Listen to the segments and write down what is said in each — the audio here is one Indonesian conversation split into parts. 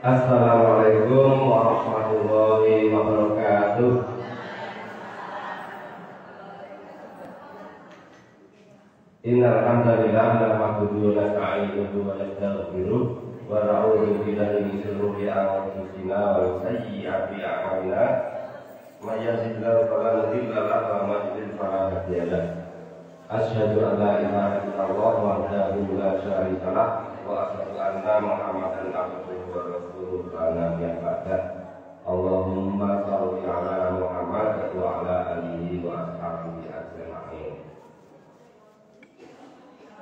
Assalamualaikum warahmatullahi wabarakatuh. Innal hamdalillah nahmaduhu wa nasta'inuhu wa nastaghfiruh wa na'udzu billahi min shururi anfusina wa min sayyi'ati a'malina. May yahdihillahu fala mudilla lahu wa may yudlil fala hadiya lahu. Asyhadu an la ilaha illallah wahdahu la syarika lah wa asyhadu anna Muhammadan abduhu wa rasuluhu la nabiyya ba'dah. Allahumma shalli ala Muhammad wa ala alihi wa ashabihi ajma'in.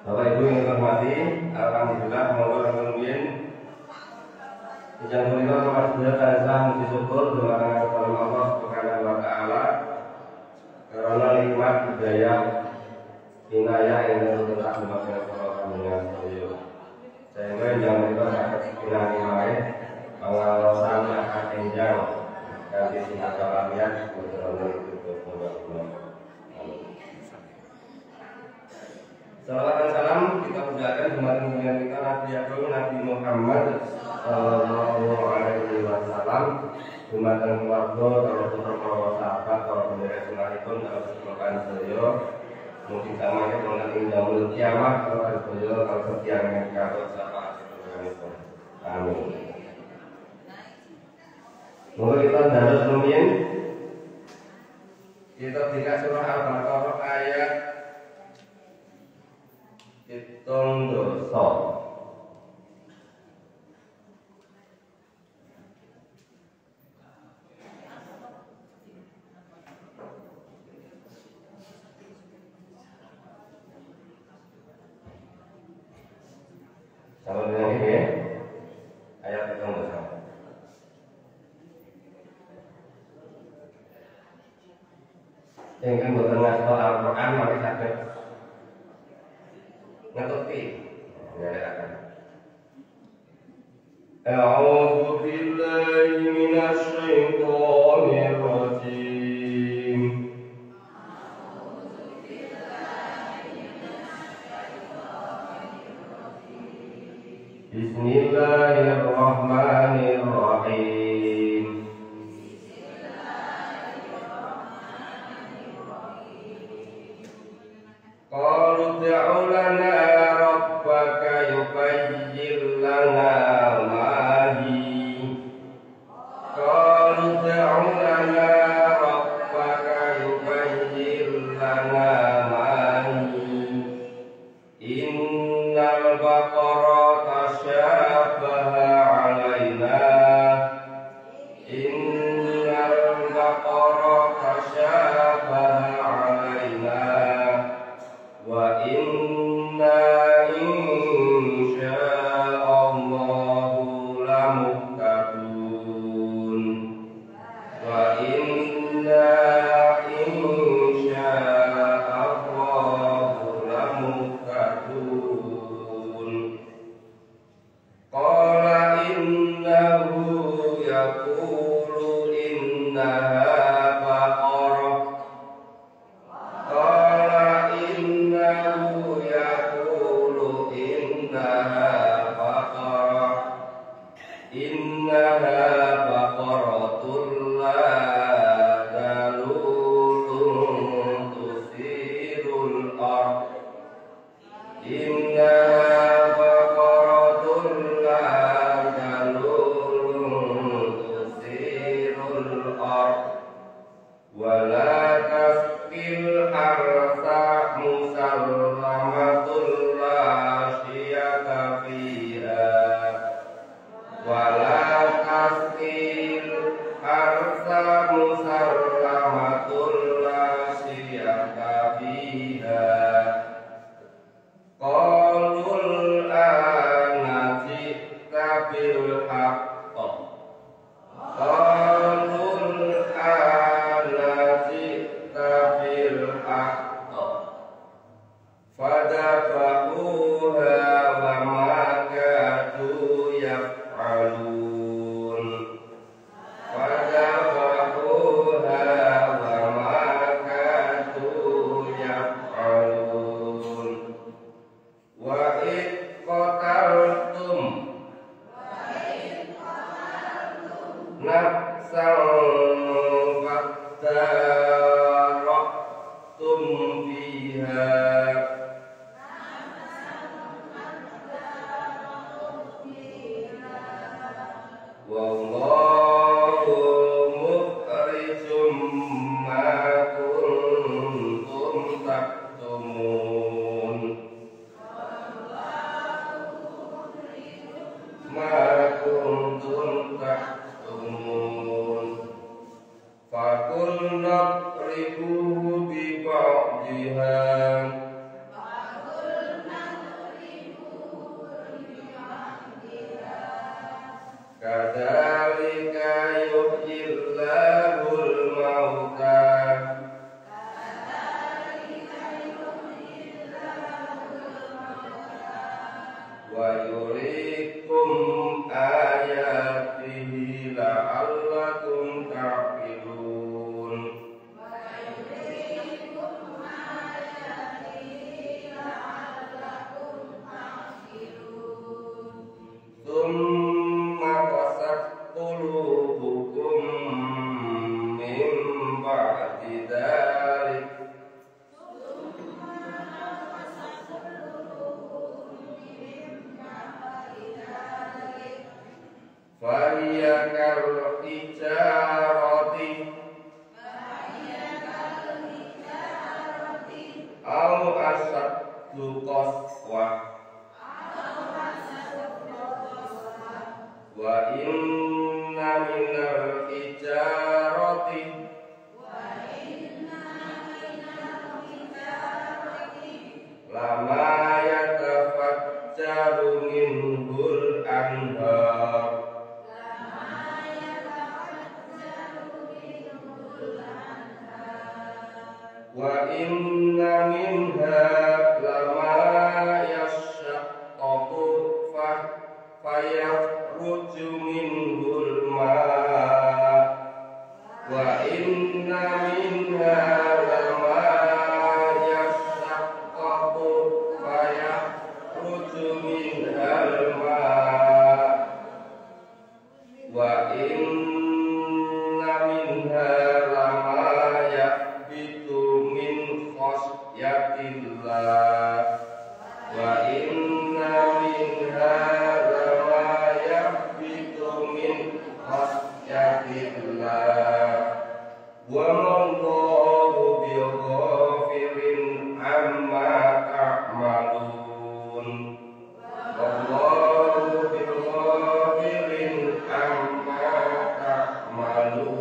Bapak Ibu yang hormati, alhamdulillah monggo rumiyin ijazah menika kepada tansah muji syukur dumateng Allah Subhanahu wa taala karena nikmat hidayah inayah yang telah dimaksudkan para dengan beliau. Sehingga yang menika saged kinani wae pangalosan akan enjang kanthi singkat kalayan putra Salawat dan salam kita ucapkan dumateng junjungan kita Nabi Agung Nabi Muhammad sallallahu alaihi wasallam, dumateng keluarga, para sahabat, para pendiri sunahipun, kalau semoga sedaya mungkin samanya mengenai jamul kiamat kalau ada sedaya kalau setiang yang karo syafaat sebenarnya. Amin. Monggo kita darus rumiyin kita buka surah Al-Baqarah ayat 7. Sama dengan ini ya, ayat 7. Yang kan bukan ngasih Al-Quran mari sakit ngerti ya. A'udzu billahi minasy syaithanir rajim. Bismillahirrahmanirrahim. Qalu ud'u lana rabbaka yubayyin lana ma hi. Qalu ud'u lana rabbaka yubayyin lana ma hi. Innal baqara tashabaha 'alaina. Innal baqara tashabaha 'alaina. Wa inna insya'allahu lamuhtadun. Wa inna insya'allahu lamuhtadun. Qala innahu yaqulu innaha baqarah. Qala innahu yaqulu innaha baqarah. Innaha baqaratun la dalulun tusirul ard. Innaha baqaratun la dalulun tusirul ard. Wala tasqil harsa musallamatul la syiyata fiha. Wala tasqil harsa musallamatul la syiyata fiha. Qalul ana ji'ta bil haqq. Qalul ana ji'ta bil haqq. Fadabahuha wa ma kuntum taktumun. Fakulna ribuhu bi ba'diha kadzalika yuhyillahul mauta wa yuriikum ayatihi la'allakum ta'qilun. Tsumma qasat qulubukum min ba'di dzalik fahiya kal hijarati aw asaddu qaswa wa inna minal hijarati lama yatafajjaru minhul anhar wa inna minha lama yashaqqaqu fayakhruju minhul ma' wa inna minha lama yashaqqaqu fayakhruju minhal ma' wa inna minha lama yahbitu min khasyatillah wa inna minha lama yahbitu min khasyatillah wa mallahu bighafilin amma ta'malun. Wallahu bighafilin amma ta'malun.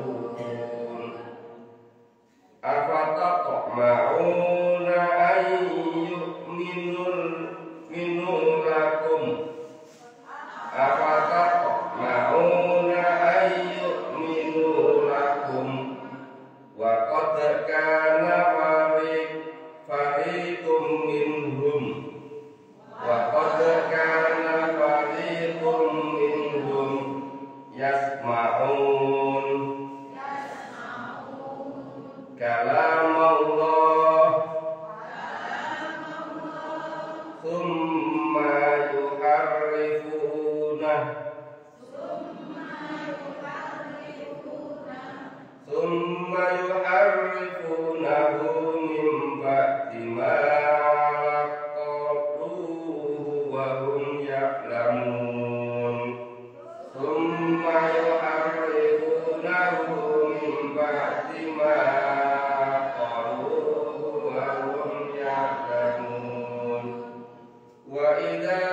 Afatatma'una an yu'minu lakum afatatma'una an yu'minu lakum wa qad kana fariqum minhum wa qad kana fariqum minhum yasma'un kalam Allah thumma yuharrifunah yuharrifunahu min ba'di ma aqaluhu wa hum ya'lamun. Thumma yuharrifunahu min ba'di ma aqaluhu wa hum ya'lamun. Wa idza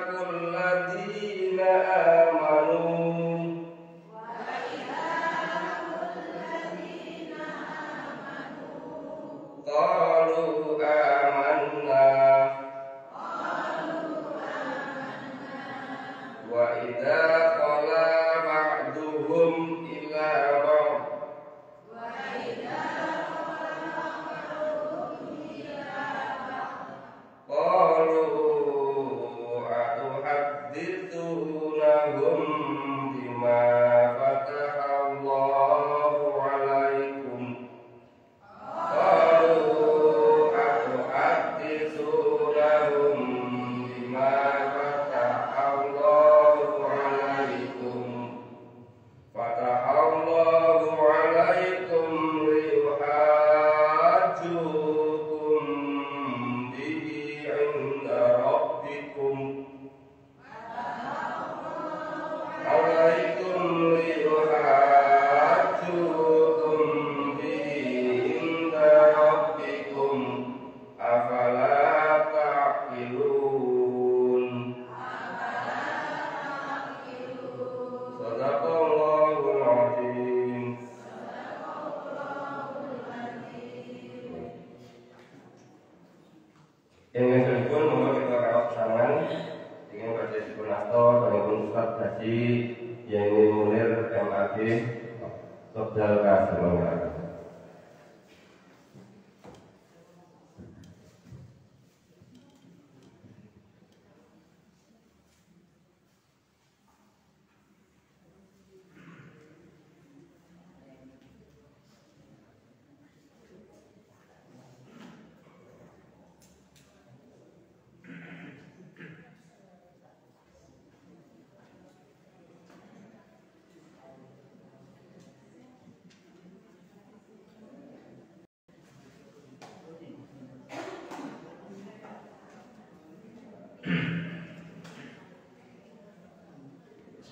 kulladzina amanu qalu amanna wa idza qala ba'duhum ila ba'd qalu atuhaddithunahum bima fatahallahu alaikum qalu atuhaddithunahum bima fatahallahu alaikum donatur pun Ustaz Haji Yeni Munir MAG Sodal Kasemangan.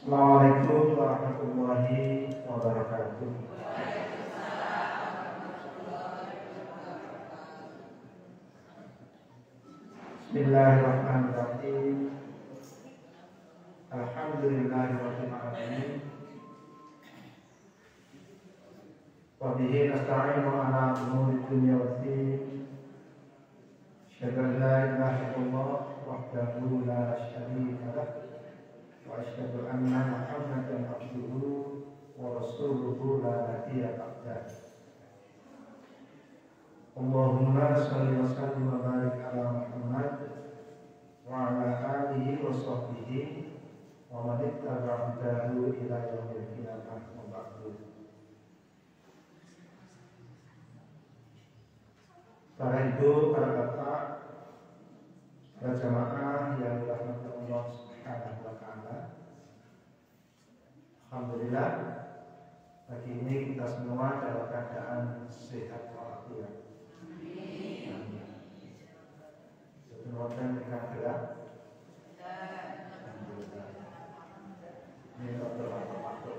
Assalamualaikum warahmatullahi wabarakatuh. Bismillahirrahmanirrahim. Alhamdulillahirabbil alamin. Wa bihi nasta'inu ala umuri dunya waddin. Asyhadu an la ilaha illallah wahdahu la syarika lah. Wa asyhadu anna Muhammadan abduhu wa rasuluhu la nabiyya ba'dah. Allahumma shalli wa sallim wa barik ala Muhammad wa ala alihi wa sahbihi wa man ittaba'a hudahu ila yaumil qiyamah wa ba'du. Para ibu, para bapak, para jamaah yang dirahmati Allah Subhanahu wa taala. Alhamdulillah, pagi ini kita semua dalam keadaan sehat walafiat. Amin. Semoga kita gelap. Alhamdulillah. Ini waktu.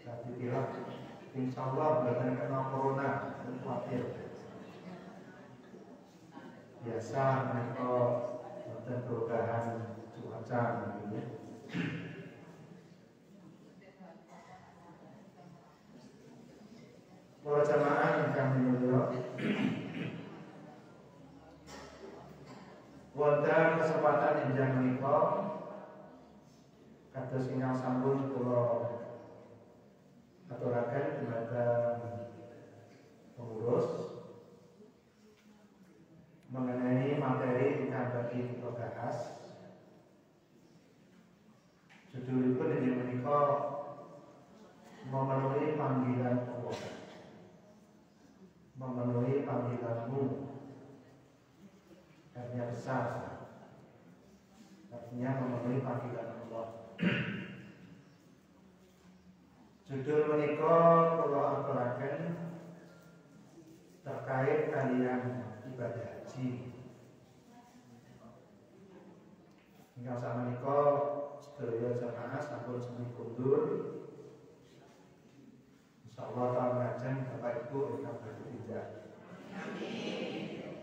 Tapi kira, insya Allah bukan kena corona, khawatir. Biasa mereka dan perubahan cuaca begini. Para jamaah yang kami muliakan, wonten kesempatan injang menika kados ingkang sampun kula aturaken dumateng pengurus mengenai materi ingkang badhe kita bahas. Judulipun inggih menika memenuhi panggilan Allah. Memenuhi panggilanmu. Artinya besar. Artinya memenuhi panggilan Allah. Judul menika kula aturaken terkait kalian ibadah haji. Ingkang sakmenika sedaya jamaah sampun sami kundur. Insyaallah tahun lajeng Bapak Ibu ingkang bertindak. Amin.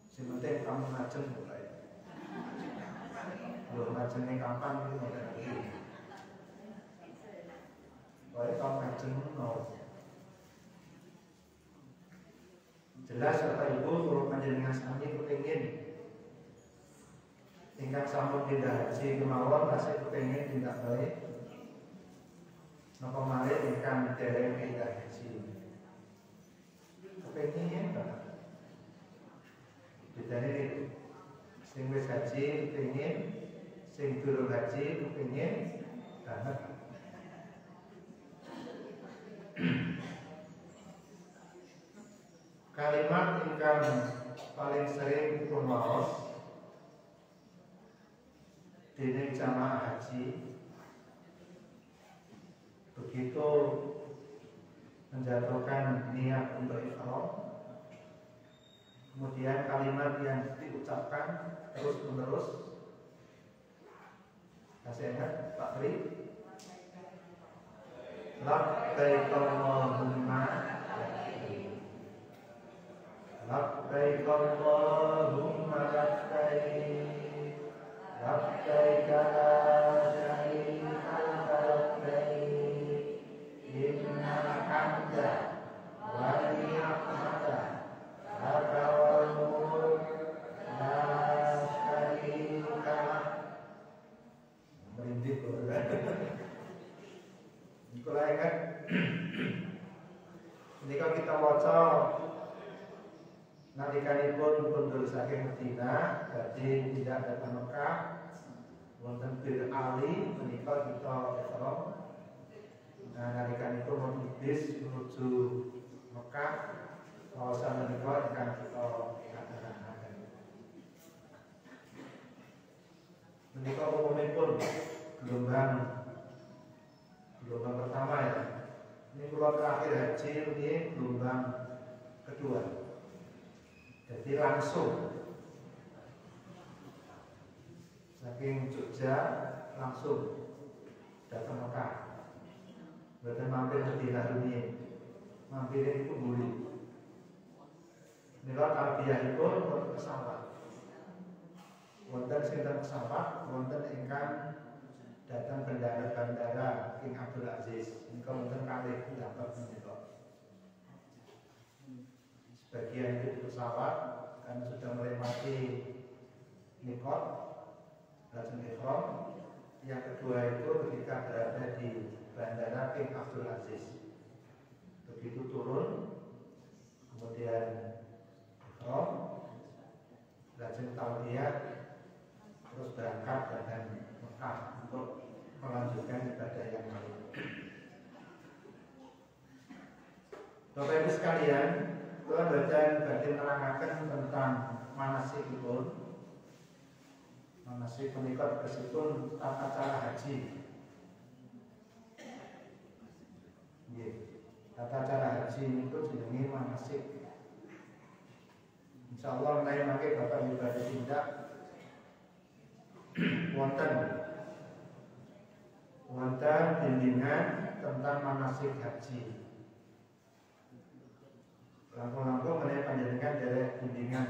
Sing penting kamu lajeng mulai. Lho lajenge kapan iki mulai. Baik tahun lajeng no. Jelas Bapak Ibu kalau panjenengan sami kepengin ingkang sampun tindak haji kemawon tasih kepengin tindak baik napa malih ingkang dereng tindak haji kepengin banget bedane niku sing wis haji kepengin sing durung haji kepengin banget. Kalimat ingkang paling sering dipun waos dening jamaah haji begitu menjatuhkan niat untuk ihram, kemudian kalimat yang diucapkan terus menerus. Masih ingat Pak Tri? Labbaik Allahumma labbaik Allahumma labbaik labbaik la syarika laka labbaik innal hamda wa ni'mata laka wal mulk la maca nalikanipun kundur saking Madinah badhe tidak datang Mekah wonten Bir Ali menika kita ihram. Nah nalikanipun wonten bis menuju Mekah kawasan menika ingkang kita aturaken. Menika umumipun gelombang pertama ya. Ini kula terakhir haji ini gelombang kedua. Jadi langsung saking Jogja langsung datang Mekah. Bukan mampir di Haruni, mampir itu Buli. Mila tarbiyahipun wonten pesawat. Wonten sinten pesawat, wonten ingkang datang bandara King Abdul Aziz. Ini wonten kalih dapat menika. Sebagian itu pesawat karena sudah melewati mikot, lajeng ihram. Yang kedua itu ketika berada di bandara King Abdul Aziz. Begitu turun, kemudian ihram, lajeng talbiyah, terus berangkat dengan Mekah untuk melanjutkan ibadah yang lain. Bapak Ibu sekalian, kula badhe nerangaken tentang manasikipun. Manasik menika tegesipun tata cara haji. Nggih. Tata cara haji itu jenenge manasik. Insyaallah menawi mangke Bapak Ibu badhe tindak wonten bimbingan tentang manasik haji. Langkung-langkung menawi panjenengan derek bimbingan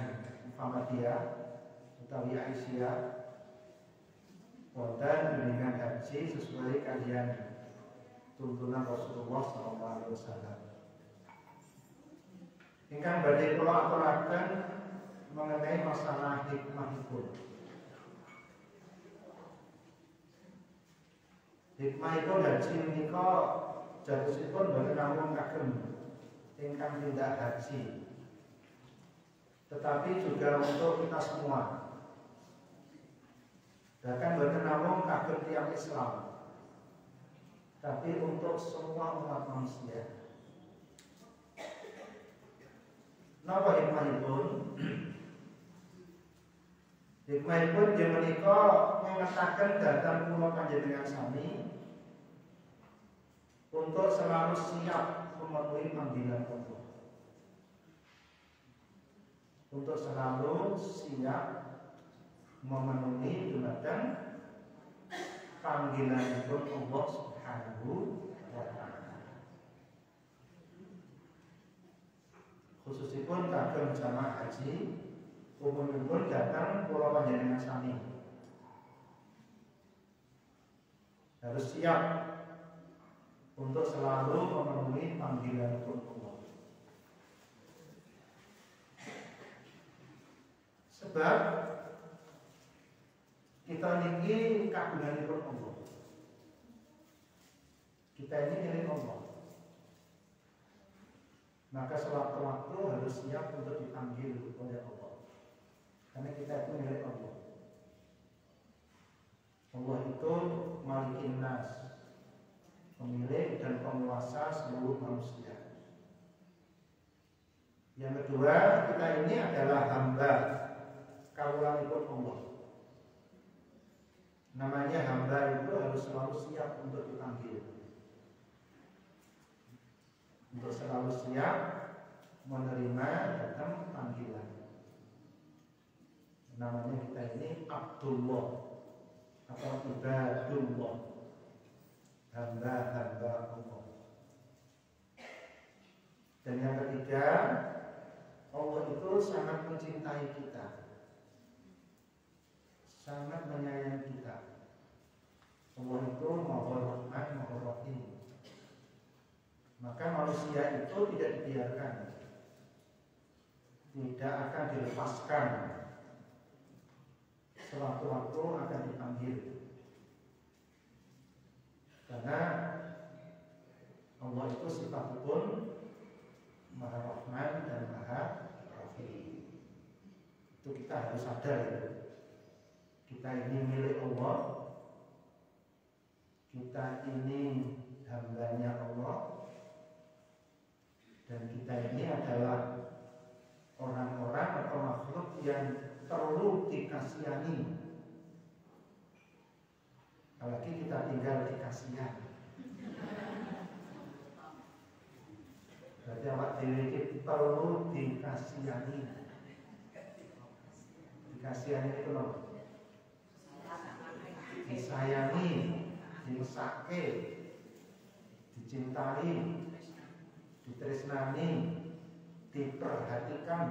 Muhammadiyah utawi Aisyah wonten bimbingan haji sesuai kalian tuntunan Rasulullah SAW. Ingkang badhe kula aturaken mengenai masalah hikmahipun. Hikmahipun haji menika jatosipun boten namung kagem ingkang tindak haji, tetapi juga untuk kita semua. Bahkan boten namung kagem tiyang Islam, tapi untuk semua umat manusia. Napa hikmahipun? Hikmahipun inggih menika ngengetaken dhateng kula panjenengan sami untuk selalu siap memenuhi panggilan Allah. Untuk selalu siap memenuhi dumateng panggilanipun Allah Subhanahu wa taala. Khususipun kagem jamaah haji, umumipun datang kula panjenengan sami harus siap untuk selalu memenuhi panggilan Allah. Sebab kita niki kagunganipun Allah. Kita ini milik Allah. Maka sewaktu-waktu harus siap untuk dipanggil oleh Allah. Karena kita itu milik Allah. Allah itu Malikin Nas, pemilik dan penguasa seluruh manusia. Yang kedua, kita ini adalah hamba kawulanipun Allah. Namanya hamba itu harus selalu siap untuk dipanggil, untuk selalu siap menerima datang panggilan. Namanya kita ini Abdullah atau Ibadullah, hamba-hamba Allah. Dan yang ketiga, Allah itu sangat mencintai kita, sangat menyayangi kita. Allah itu Maha Rahman, Maha Rahim. Maka manusia itu tidak dibiarkan, tidak akan dilepaskan. Sewaktu-waktu akan dipanggil. Karena Allah itu sifatipun Maha Rahman dan Maha Rahim. Itu kita harus sadar ya. Kita ini milik Allah. Kita ini hambanya Allah. Dan kita ini adalah orang-orang atau makhluk yang perlu dikasihani. Apalagi kita tinggal di kasihan. Berarti awak diri perlu dikasihani. Dikasihani itu loh. Disayangi, disake, dicintai, ditresnani, diperhatikan.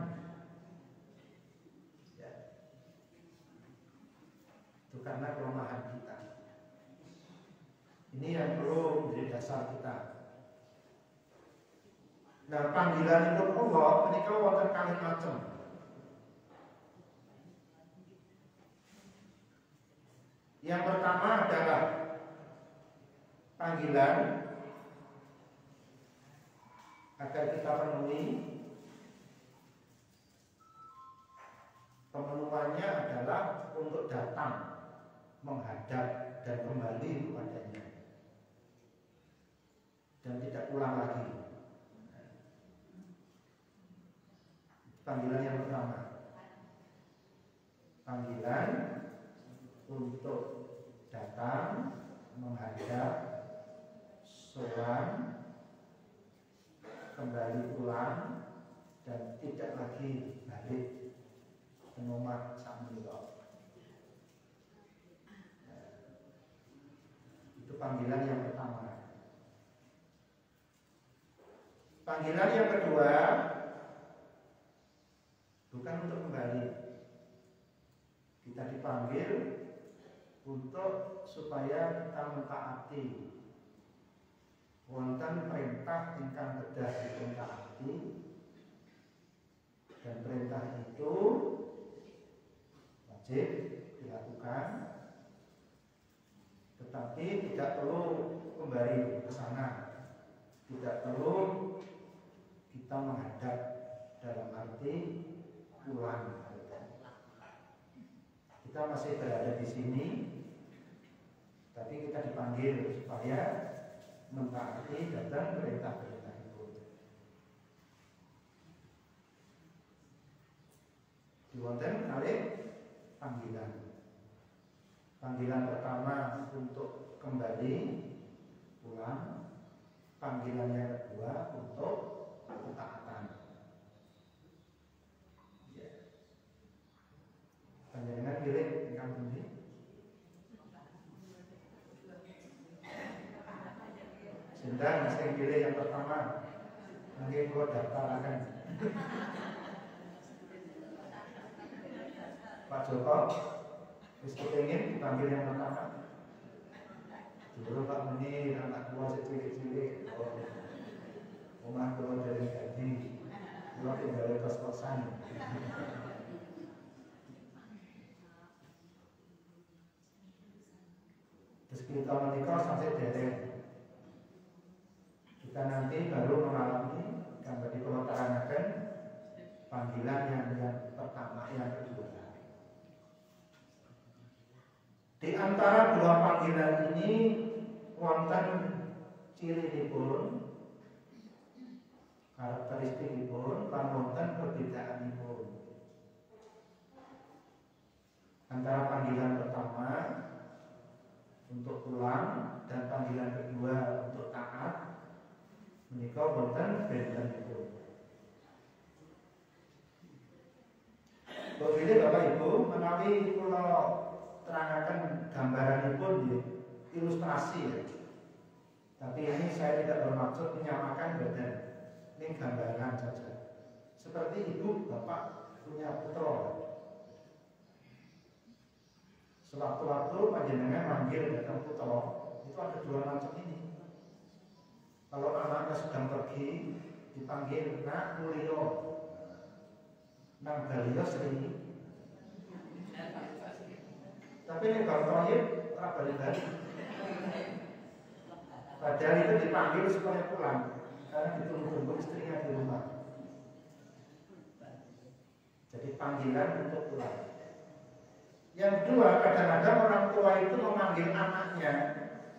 Ya. Itu karena kelemahan kita. Ini yang perlu menjadi dasar kita. Nah, panggilan itu Allah menika wonten kalih macem. Yang pertama adalah panggilan agar kita penuhi. Pemenuhannya adalah untuk datang, menghadap dan kembali kepadanya. Dan tidak pulang lagi. Panggilan yang pertama. Panggilan untuk datang, menghadap, sowan, kembali pulang, dan tidak lagi balik ke nomor sakmenika. Itu panggilan yang pertama. Panggilan yang kedua bukan untuk kembali. Kita dipanggil untuk supaya kita mentaati wonten perintah ingkang kedah ditaati, dan perintah itu wajib dilakukan, tetapi tidak perlu kembali ke sana, tidak perlu kita menghadap dalam arti pulang. Kita masih berada di sini, tapi kita dipanggil supaya mentaati dan perintah-perintah itu. Diwonten kalih panggilan. Panggilan pertama untuk kembali pulang, panggilan yang kedua untuk ketaatan. Panjenengan pilih ingkang pundi? Sindang saya pilih yang pertama. Nanti kau daftar akan Pak Joko. Wis kepengin dipanggil yang pertama. Dulu Pak Meni anak buah cilik-cilik. Omah kula dari gaji. Kula tinggal kos-kosan. Terus kita menikah sampai dereng. Kita nanti baru mengalami gambar di pelotaran panggilan yang pertama, yang kedua. Di antara dua panggilan ini wonten cirinipun, karakteristikipun, lan wonten perbedaanipun. Antara panggilan pertama untuk pulang dan panggilan kedua untuk taat, menika wonten bentenipun. Begini Bapak Ibu, menawi kula terangaken gambaranipun nggih, ilustrasi ya. Tapi ini saya tidak bermaksud menyamakan badan. Ini gambaran saja. Seperti ibu bapak punya putra. Sewaktu-waktu panjenengan manggil datang putra, itu ada dua macam ini. Kalau anaknya sedang pergi, dipanggil nak mulio, nang baliyo sering. Tapi ini kalau toyib ora balik-balik. Padahal itu dipanggil supaya pulang, karena ditunggu-tunggu istrinya di rumah. panggilan untuk pulang. Yang kedua, kadang-kadang orang tua itu memanggil anaknya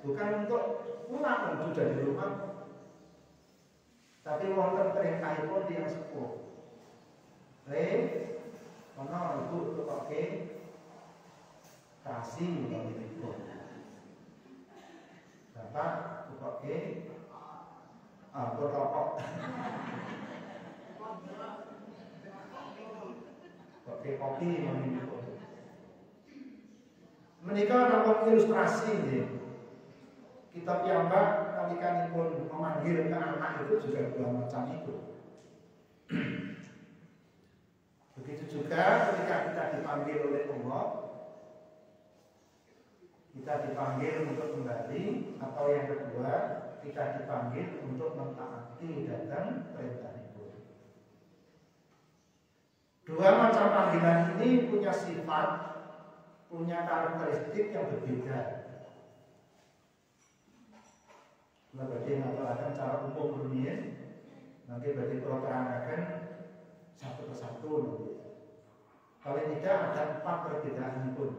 bukan untuk pulang sudah di rumah, tapi wonten perintahipun yang sepuh. Ono ibu tukoke kasih ibu. Bapak tukoke rokok. Kopi ibu. Menikah nampak ilustrasi nih. Kita piyambak nalikanipun memanggil ke anak itu juga dua macam itu. Begitu juga ketika kita dipanggil oleh Allah, kita dipanggil untuk kembali, atau yang kedua kita dipanggil untuk mentaati datang perintah itu. Dua macam panggilan ini punya sifat, punya karakteristik yang berbeda. Nah, berarti mengatakan cara umum dunia, nanti berarti terangkan satu persatu nanti. Kalau tidak ada 4 perbedaan pun.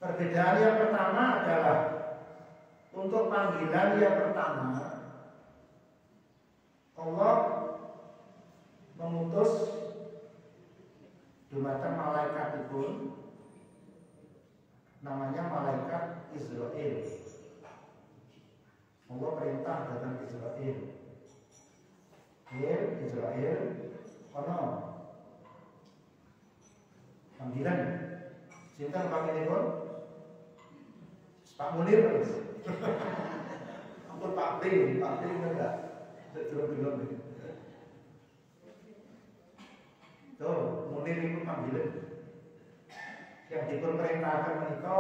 Perbedaan yang pertama adalah untuk panggilan yang pertama, Allah mengutus dumateng malaikat itu namanya malaikat Israel. Allah perintah datang Israel. Israel, kono panggilan. Cinta panggil pun Pak Munir terus. Ampun Pak Pri enggak. Belum. Tuh, Munir itu panggilan. Yang diperintahkan menika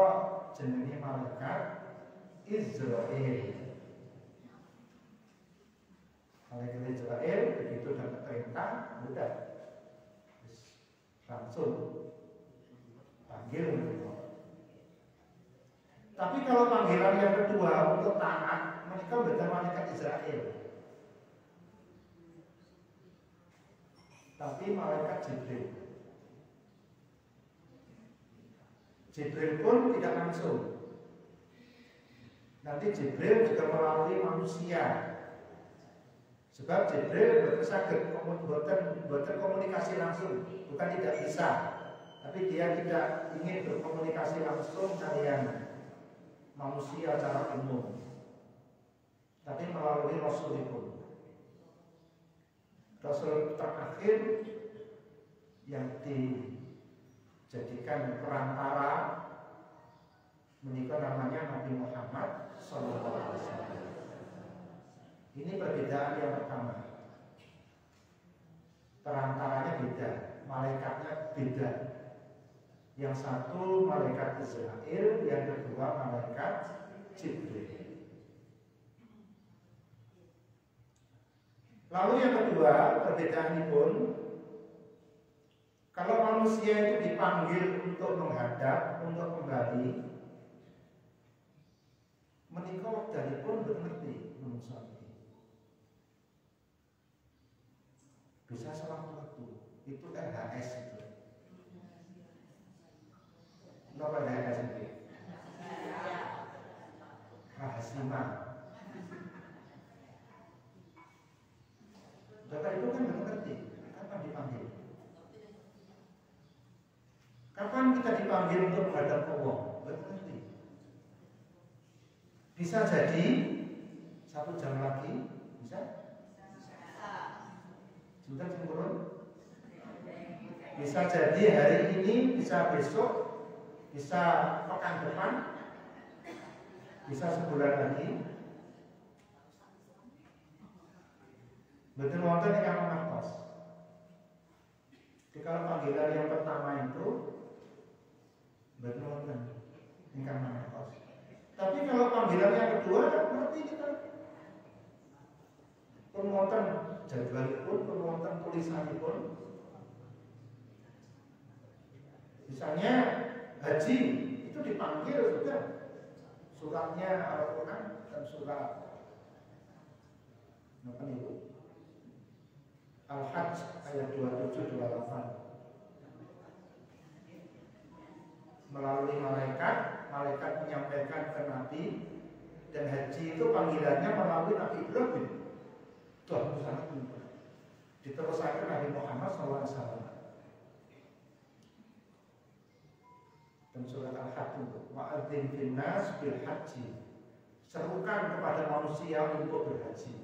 jenenge malaikat Israel. Malaikat Israel begitu dapat perintah, udah langsung panggil mereka. Tapi kalau panggilan yang kedua untuk taat, mereka bukan malaikat Israel, tapi malaikat Jibril. Jibril pun tidak langsung. Nanti Jibril juga melalui manusia. Sebab Jibril bersaged buatan komunikasi langsung, bukan tidak bisa, tapi dia tidak ingin berkomunikasi langsung dengan manusia secara umum, tapi melalui Rasul itu. Rasul terakhir yang dijadikan perantara menikah namanya Nabi Muhammad SAW. Ini perbedaan yang pertama. Perantaranya beda, malaikatnya beda. Yang satu malaikat Israel, yang kedua malaikat Jibril. Lalu yang kedua, perbedaan ini pun, kalau manusia itu dipanggil untuk menghadap, untuk kembali, menikah dari pun mengerti manusia. Bisa sewaktu-waktu, itu RHS itu. Apa RHS itu? Rahasima. Data itu kan mengerti, kapan dipanggil? Kapan kita dipanggil untuk menghadap Allah? Mengerti. Bisa jadi 1 jam lagi, bisa? Cinta sempurna. Bisa jadi hari ini, bisa besok, bisa pekan depan, bisa sebulan lagi. Betul wonten yang mengertos. Jadi kalau panggilan yang pertama itu betul wonten yang mengertos. Tapi kalau panggilan yang kedua, berarti kita penonton jadwal pun, penonton tulisan pun. Misalnya haji itu dipanggil juga, suratnya Al-Quran dan surat apa itu Al-Hajj ayat 27-28. Melalui malaikat menyampaikan ke Nabi, dan haji itu panggilannya melalui Nabi Ibrahim. Tuh, sangat mudah. Diteruskan Nabi Muhammad SAW. Dan surat Al-Hajj itu wa'adzim finnas bil haji, serukan kepada manusia untuk berhaji.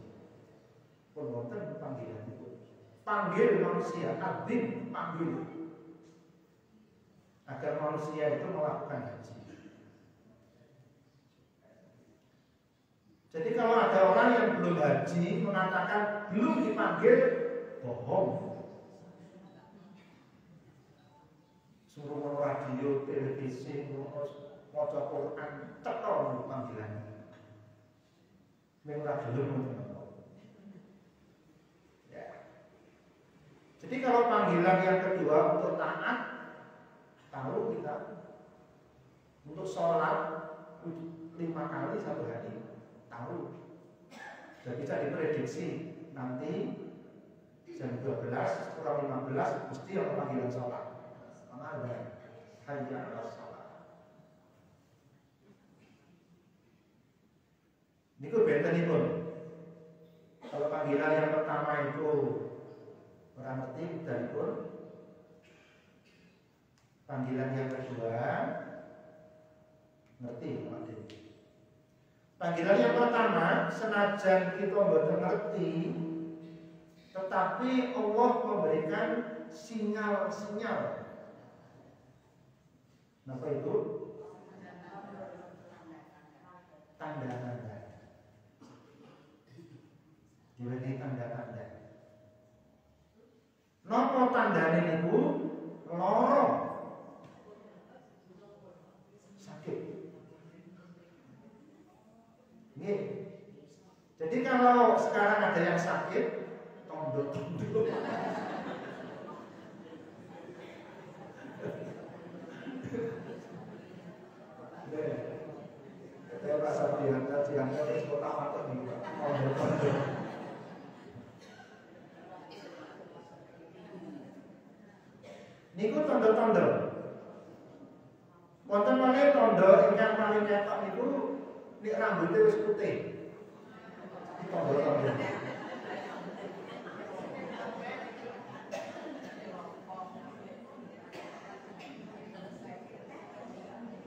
Pun wonten panggilan itu. Panggil manusia, adzim, panggil, agar manusia itu melakukan haji. Jadi kalau ada orang yang belum haji mengatakan belum dipanggil, bohong. Suruh radio, televisi, maca Quran, cetok panggilannya. Memang belum. Ya. Jadi kalau panggilan yang kedua untuk taat, tahu kita untuk sholat 5 kali satu hari, tahu. Sudah bisa diprediksi nanti jam 12 kurang 15 mesti ada panggilan sholat. Karena ada hayya 'alas sholat. Niku bentenipun. Kalau panggilan yang pertama itu orang ngerti dari pun. Panggilan yang kedua ngerti. Panggilan yang pertama senajan kita mboten ngerti, tetapi Allah memberikan sinyal-sinyal. Apa itu? Tanda-tanda. Diwenehi tanda-tanda. Napa tandane niku? Lara. Sakit. Nih. Jadi kalau sekarang ada yang sakit, tondo-tondo. Saya rasa diangkat terus kota mata nih, tondo-tondo. Niku tondo-tondo. Wonten malih tondo ingkang paling ketok niku nek rambutnya wis putih. Tondo-tondo.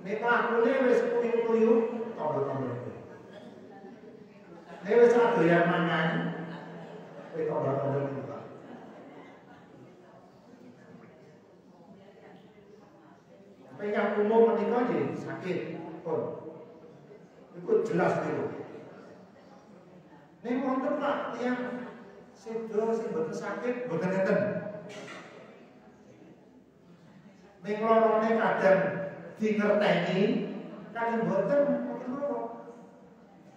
Nek lakune wis kuyu-kuyu, tondo-tondo. Nek wis adoyan mangan, wis tondo-tondo niku. Yang umum menikah di sakit pun itu jelas dulu. Ini wonten Pak yang sedo sing boten sakit boten enten. Ning lorone kadang dingerteni, kadang boten loro.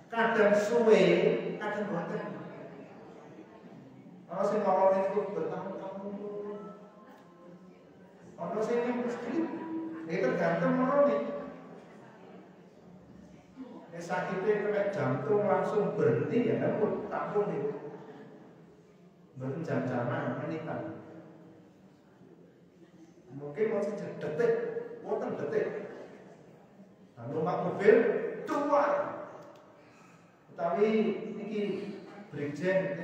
Kadang suwe, kadang boten. Ana sing lorone iku bertahun-tahun. Ana sing mesti itu tergantung meroni. Sakitnya kena jantung langsung berhenti ya, namun tampun itu berhenti jam-jaman menitan. Mungkin masih detik, wonten detik. Nah, numpak mobil tua. Tapi niki Brigjen.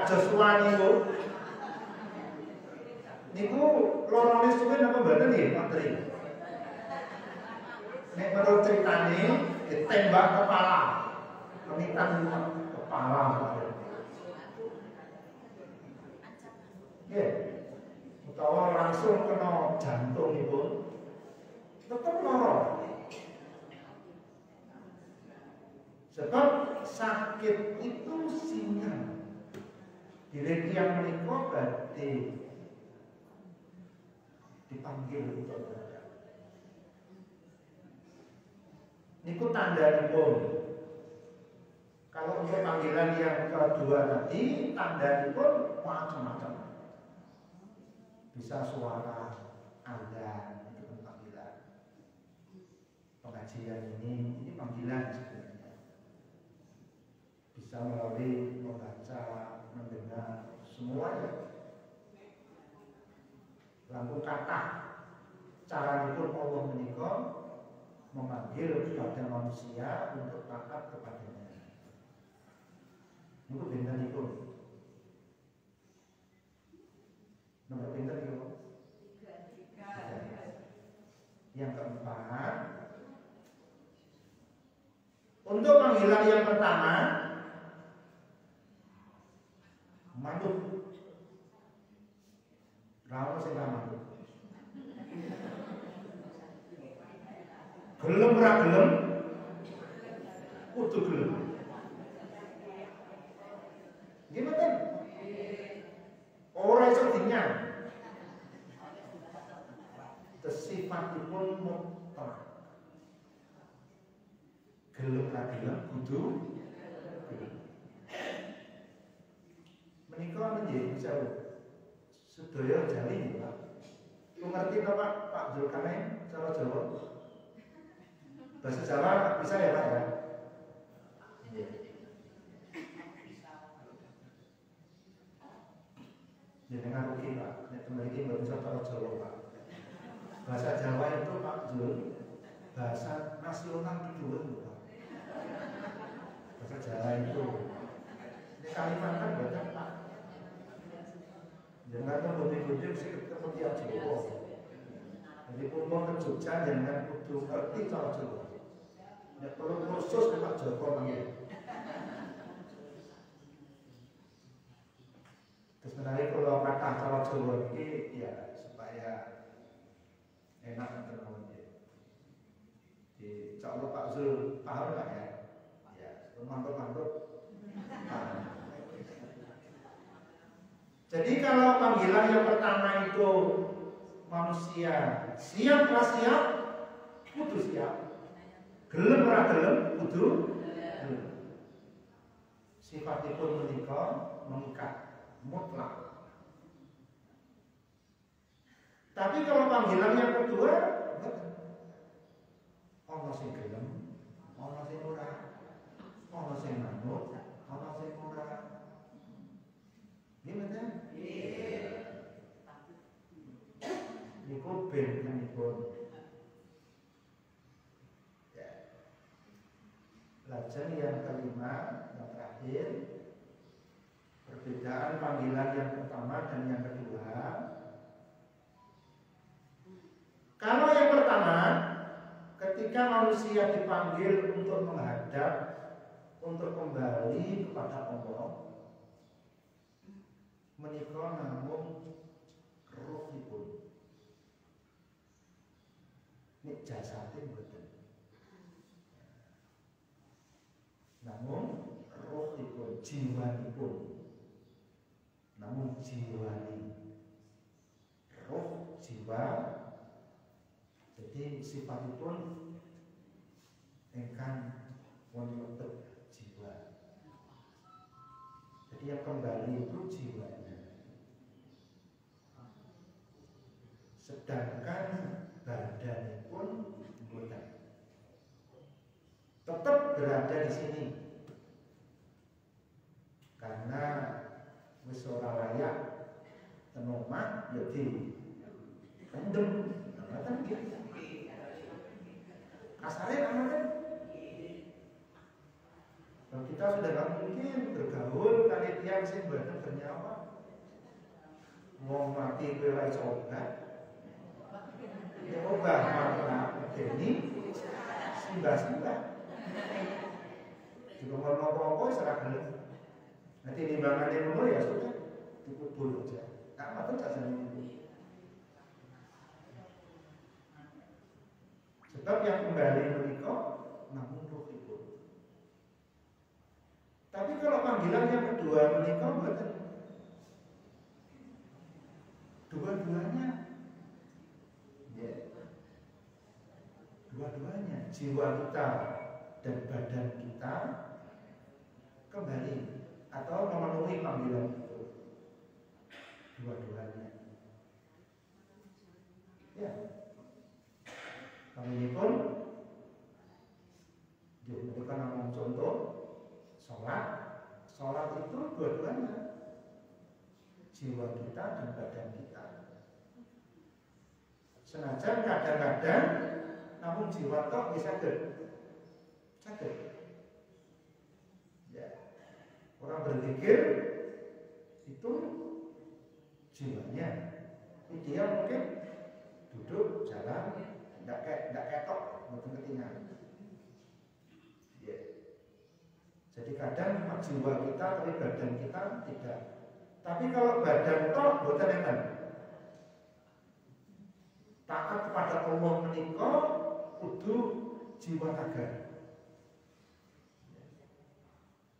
Joshua niku. Niku lorone suwe napa mboten nggih, Pak Tri? Nek menurut ceritane ditembak kepala. Menitan kepala. Nggih. Utawa langsung kena jantung ibu. Tetep lara. Sebab sakit itu sinyal. Diri yang menikah berarti dipanggil untuk berada. Niku tanda pun. Kalau untuk panggilan yang kedua tadi, tanda pun macam-macam. Bisa suara Anda itu kan panggilan. Pengajian ini panggilan sebenarnya. Bisa bisa melalui membaca, mendengar, semuanya. Langkung kata cara itu Allah menika memanggil kepada manusia untuk taat kepadanya. Itu bintang itu. Nomor bintang itu. Yang keempat, untuk panggilan yang pertama, manut. Kalau sing manut. Gelem ra gelem, kudu gelem. Gimana? Ora iso dinyang. Sifatipun mutlak. Gelem ra gelem kudu gelem. Menika nggih bisa sedaya jali Pak. Mengerti to Pak Zulkarnain cara Jawa? Bahasa Jawa bisa ya Pak ya? Jangan rugi Pak, nek memiliki nggak bisa cara Jawa Pak. Bahasa Jawa itu Pak Zul, bahasa nasional kedua Pak. Bahasa Jawa itu, ini Kalimantan banyak Pak. Jangan membudi-budi sih ketemu tiap Jawa. Jadi pun mau ke Jogja jangan kudu ngerti cara Jawa. Ya perlu khusus Pak Joko panggil. Terus menarik kalau kata cara Jawa ini ya supaya enak untuk namanya. Insya Allah Pak Zul paham nggak ya? Ya, mantap-mantap. Jadi kalau panggilan yang pertama itu manusia siap ra siap, kudu siap. Gelem ra gelem, kudu gelem. Sifatipun menika mengikat, mutlak. Tapi kalau panggilan yang kedua, ana sing gelem, ana sing ora, ana sing manut, ana sing ora. Gimana? Niku bentenipun. Ya. Lajeng yang kelima, yang terakhir, perbedaan panggilan yang pertama dan yang kedua. Kalau yang pertama, ketika manusia dipanggil untuk menghadap, untuk kembali kepada Allah, menika namung ruhipun. Nek jasate mboten. Namun ruhipun, jiwanipun. Namun jiwani. Ruh, jiwa. Jadi sifatipun ingkang wonten jiwa. Jadi yang kembali itu jiwanya. Sedangkan badannya pun bukan. Tetap berada di sini. Karena wis ora layak tenomah ya di kendem. Ngoten nggih. Kasare kan kalau kita sudah gak mungkin bergaul kali tiang sing badan bernyawa. Mau mati kowe ora iso obat. Ya obat mana deni simbah-simbah. Juga mau apa-apa wis ora gelem. Nanti nimbangane ngono ya sudah dikubur aja. Tak matur jajane itu. Sebab yang kembali menika namun ruhipun. Tapi kalau panggilan yang kedua menika mboten. Dua-duanya ya. Dua-duanya jiwa kita dan badan kita kembali atau memenuhi panggilan itu. Dua-duanya. Ya. Kami pun jadi namun contoh sholat Sholat itu dua-duanya, jiwa kita dan badan kita. Senajan kadang-kadang, namun jiwa tok bisa sakit. Ya, orang berpikir itu jiwanya. Dia mungkin duduk jalan, tidak ketok, betul ketinggalan. Ya. Jadi kadang jiwa kita, tapi badan kita tidak. Tapi kalau badan tok, boten enten. Taat kepada Allah menika kudu jiwa raga.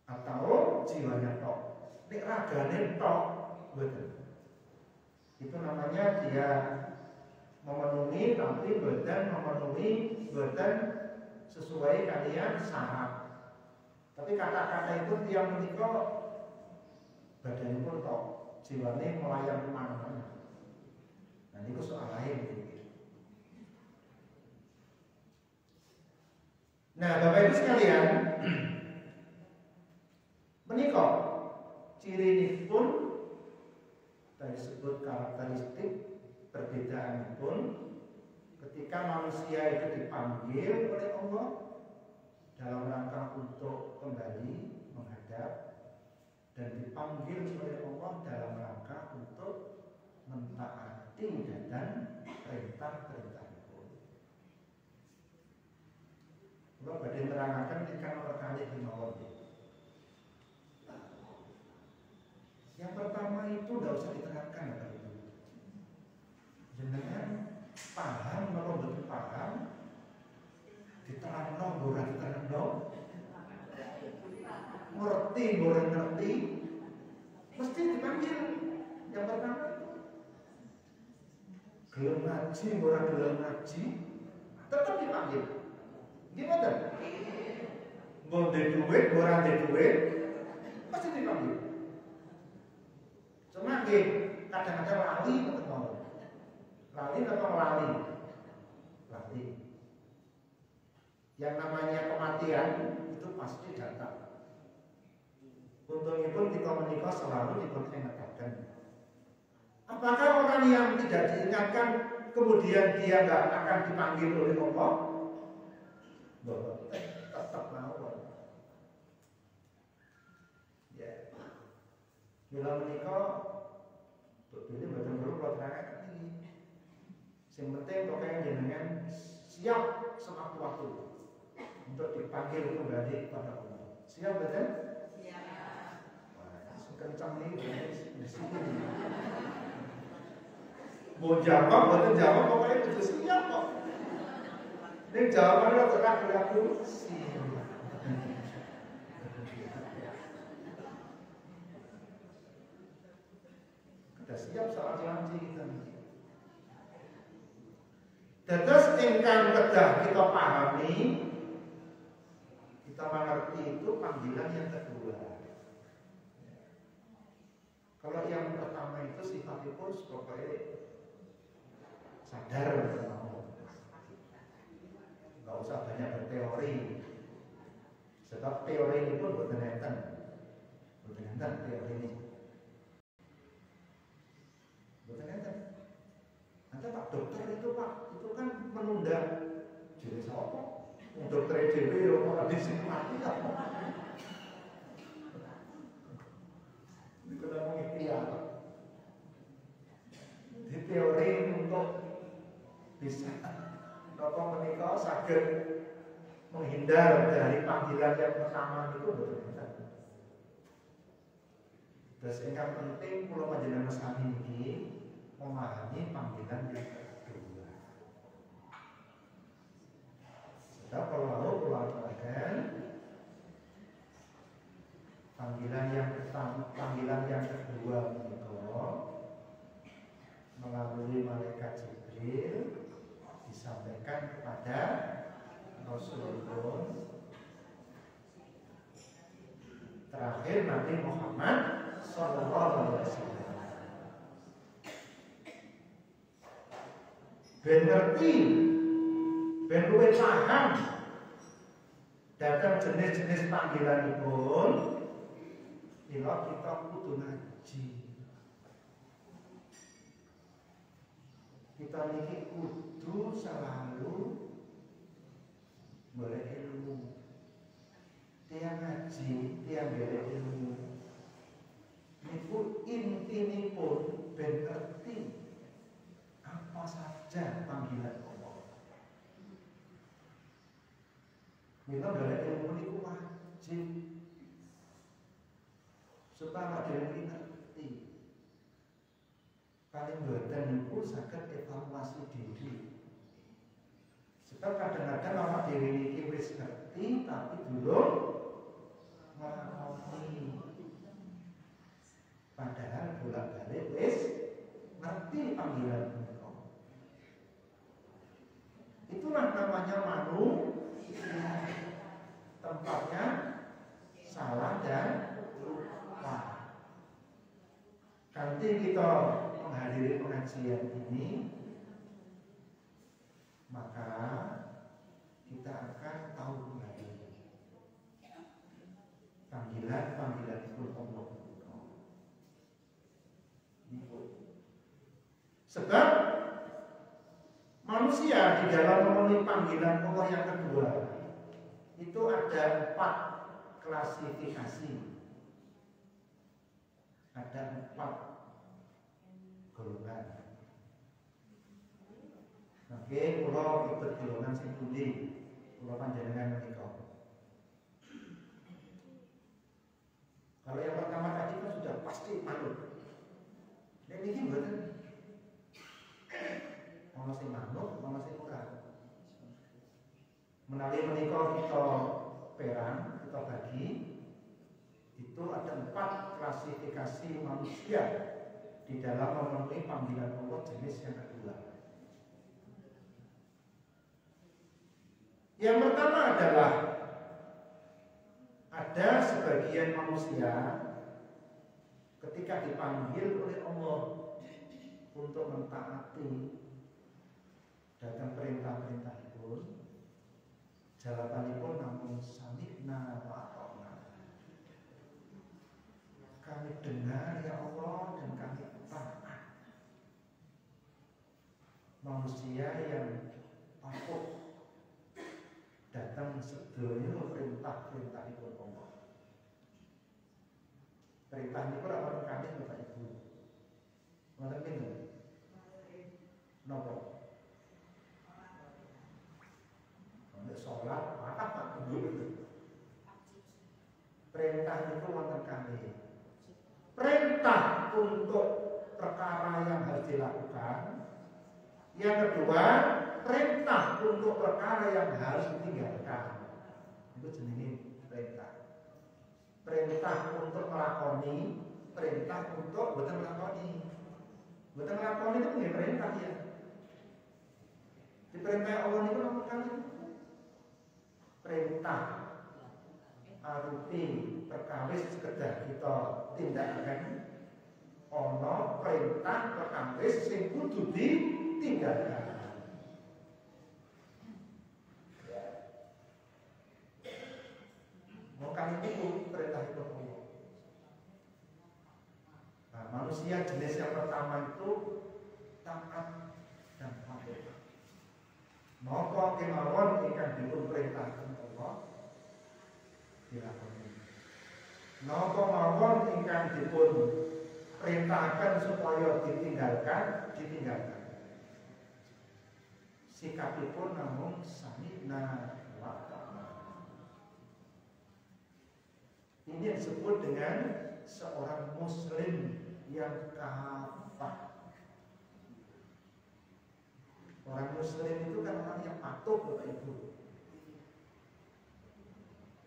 Atau jiwanya tok. Nek ragane tok, boten. Itu namanya dia memenuhi, tapi badan sesuai kalian syarat. Tapi kata-kata itu tiang menika badan pun tok, jiwane melayang kemana-mana. Nah itu soal lain. Nah Bapak Ibu sekalian, menika ciri pun dari sebut karakteristik perbedaan pun ketika manusia itu dipanggil oleh Allah dalam rangka untuk kembali menghadap dan dipanggil oleh Allah dalam rangka untuk mentaati dan perintah-perintah itu. Kalau badai menerangkan ikan orang kali dimawon. Yang pertama itu tidak usah diterangkan Bapak Ibu. Jenengan paham kalau betul paham, diterangno ora diterangno, ngerti ora ngerti, mesti dipanggil. Yang pertama itu gelem ngaji ora gelem ngaji, tetap dipanggil. Gimana? Mau duit ora duit, pasti dipanggil. Cuma kadang-kadang lali ketemu. Lali atau lali? Lali. Yang namanya kematian itu pasti datang. Untungipun kita menikah selalu diingatkan. Apakah orang yang tidak diingatkan kemudian dia nggak akan dipanggil oleh Allah? Tetap mau. Ya. Bila menikah, ini betul perlu terangkan ini. Yang penting pokoknya jenengan siap sewaktu-waktu untuk dipanggil kembali kepada Allah. Siap betul? Siap. Wah, kencang nih di sini. Mau jawab, betul jawab pokoknya betul siap kok. Ini jawabannya tekan aku siap. Kita siap soal janji kita. Dados ingkang kedah kita pahami, kita mengerti itu panggilan yang kedua. Kalau yang pertama itu sifatnya pun pokoknya sadar mau. Nggak usah banyak berteori. Sebab teori ini pun bukan enten teori ini. Bukan enten. Nanti Pak dokter itu Pak, itu kan menunda jenis apa? Dokter EDB orang habis mati apa? Ini kena mengikhtiar. Di teori untuk bisa apa menikah sakit menghindar dari panggilan yang pertama itu betul-betul. Terus yang penting kalau panjenengan sami ini memahami panggilan yang kedua. Sebab kalau keluarkan panggilan yang pertama, panggilan yang kedua itu melalui malaikat Jibril disampaikan kepada Rasulullah, terakhir Nabi Muhammad Sallallahu Alaihi Wasallam. Ben ngerti, ben luwih paham datang jenis-jenis panggilan pun Mila kita kudu ngaji. Kita niki kudu selalu boleh ilmu. Tiang ngaji, tiang boleh ilmu. Niku intinipun ben ngerti apa saja panggilan Allah. Mila boleh ilmu niku wajib supaya dhewe ngerti. Paling boten niku saged evaluasi diri. Sebab kadang-kadang awak dhewe iki wis ngerti tapi durung nglakoni. Padahal bolak-balik wis ngerti panggilan Allah. Itulah namanya manusia. Tempatnya salah dan lupa. Nanti kita menghadiri pengajian ini, maka kita akan tahu kembali panggilan itu Allah. Sebab manusia di dalam memenuhi panggilan Allah yang kedua itu ada 4 klasifikasi, ada 4 golongan. Oke, kalau ikut golongan sing pundi, kalau panjenengan menika. Kalau yang pertama tadi kan sudah pasti manut. Dan ini mboten. Ono sing manut, ono sing ora. Menawi menika kita perang, kita bagi, itu ada 4 klasifikasi manusia di dalam memenuhi panggilan Allah jenis yang kedua. Yang pertama adalah ada sebagian manusia ketika dipanggil oleh Allah untuk mentaati datang perintah-perintah itu, jawabanipun namun sami'na wa ata'na. Kami dengar ya Allah dan kami taat. Manusia yang patuh datang sedaya perintah-perintah itu Allah. Perintah ini pun orang kami Bapak Ibu. Ngoten pinten? Napa? Nek salat apa dulu. Perintah itu wonten kami. Perintah untuk perkara yang harus dilakukan. Yang kedua, perintah untuk perkara yang harus ditinggalkan. Itu jenenge perintah. Perintah untuk melakoni, perintah untuk boten melakoni. Boten melakoni itu punya perintah ya. Diperintah Allah itu nomor kali. Perintah arupi perkawis sekedar kita tindakan. Ono perintah perkawis sing kudu ditinggalkan. Mau kali itu perintah itu Allah. Nah, manusia jenis yang pertama itu taat dan patuh. Napa kemawon ingkang dipun perintahkan Allah dilakoni. Napa mawon ingkang dipun perintahkan supaya ditinggalkan, ditinggalkan. Sikapipun namung sami'na wa ata'na. Ini disebut dengan seorang muslim yang kafah. Orang muslim itu kan orang yang patuh Bapak Ibu.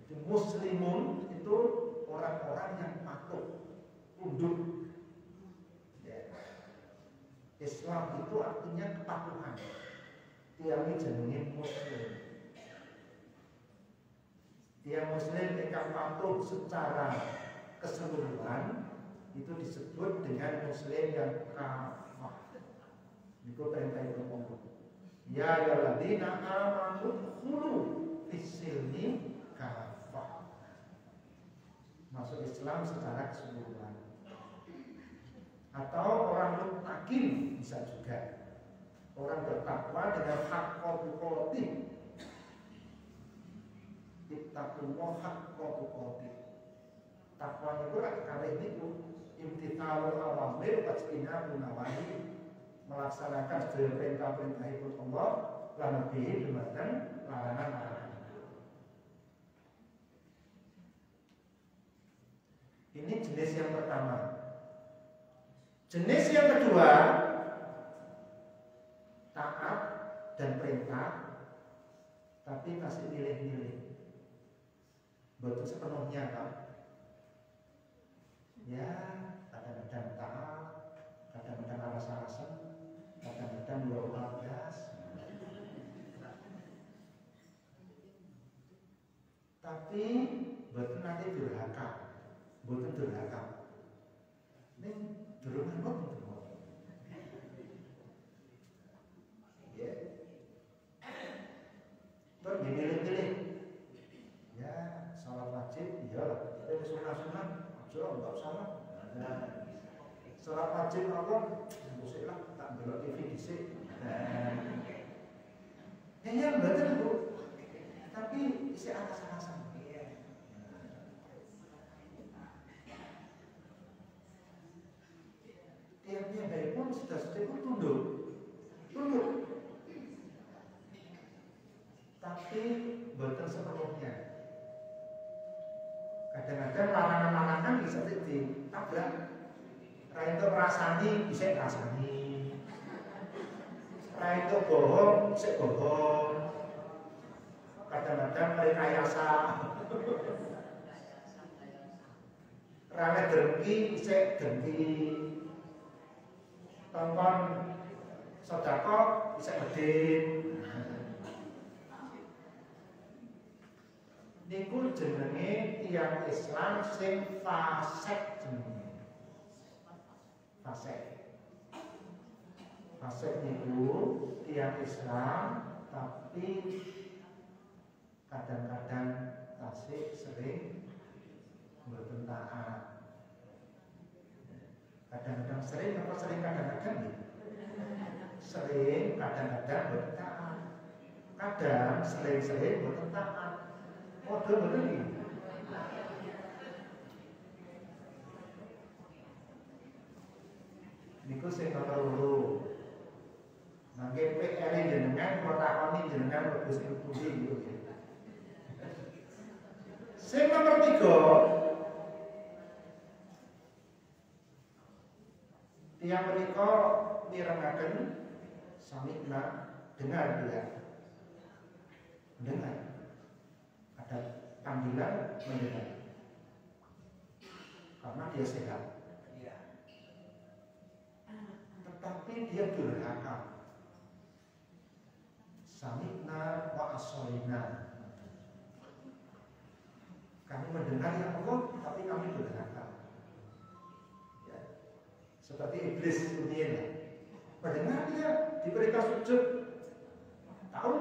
Jadi muslimun itu orang-orang yang patuh, tunduk. Ya. Islam itu artinya kepatuhan. Tiang jenenge muslim. Tiang muslim yang patuh secara keseluruhan itu disebut dengan muslim yang kafah. Itu perintah itu Allah. Ya ayyuhalladzina amanu dkhulu fis-silmi kafah. masuk Islam secara keseluruhan. Atau orang muttaqin bisa juga. Orang bertakwa dengan haqqa tuqatih. Ittaqullah haqqa tuqatih. Takwa itu kalih niku imtithalul awamir wa ijtinabun nawahi, melaksanakan sedaya perintah-perintahipun Allah lan nebihi dumateng larangan-larangan. Ini jenis yang pertama. Jenis yang kedua, taat dan perintah, tapi masih milih-milih. Betul sepenuhnya kan? Ya, kadang-kadang taat, kadang-kadang alasan-alasan, kadang-kadang berobat. Tapi betul nanti durhaka, betul durhaka. Ini durungan kok. Ya, bermilih-milih. Ya, salat wajib, iyalah. Tapi sunah-sunah, enggak salah. Salat wajib apa? Musiklah, tak belok TV dhisik. Ya, betul Bu. Tapi isi alasan-alasan. Tiap-tiap hari pun sudah pun tunduk. Tapi betul sepenuhnya. Kadang-kadang larangan-larangan bisa ditabrak. Rai itu merasani, bisa merasani. Rai itu bohong, bisa bohong. Kadang-kadang rekayasa. Rai dengki, bisa dengki. Tonton sedekah, bisa medit. Niku jenenge tiyang Islam sing fasik jenenge. Fasik niku tiyang Islam tapi kadang-kadang tasik sering mboten taat. Kadang-kadang sering apa sering kadang-kadang ya? Sering kadang-kadang mboten taat. Kadang sering mboten taat. Betul ini. Niku sing nomor 2. Mangke PR jenengan protakoni jenengan bagus pundi gitu ya. Sing nomor 3. Tiyang menika mirengaken samikna dengar dia. Dengar. Ada panggilan mendengar. Karena dia sehat. Tetapi dia durhaka. Samikna wa asoina. Kami mendengar ya Allah, tapi kami durhaka. Ya. Seperti iblis dunia. Mendengar dia diberikan sujud, tahu,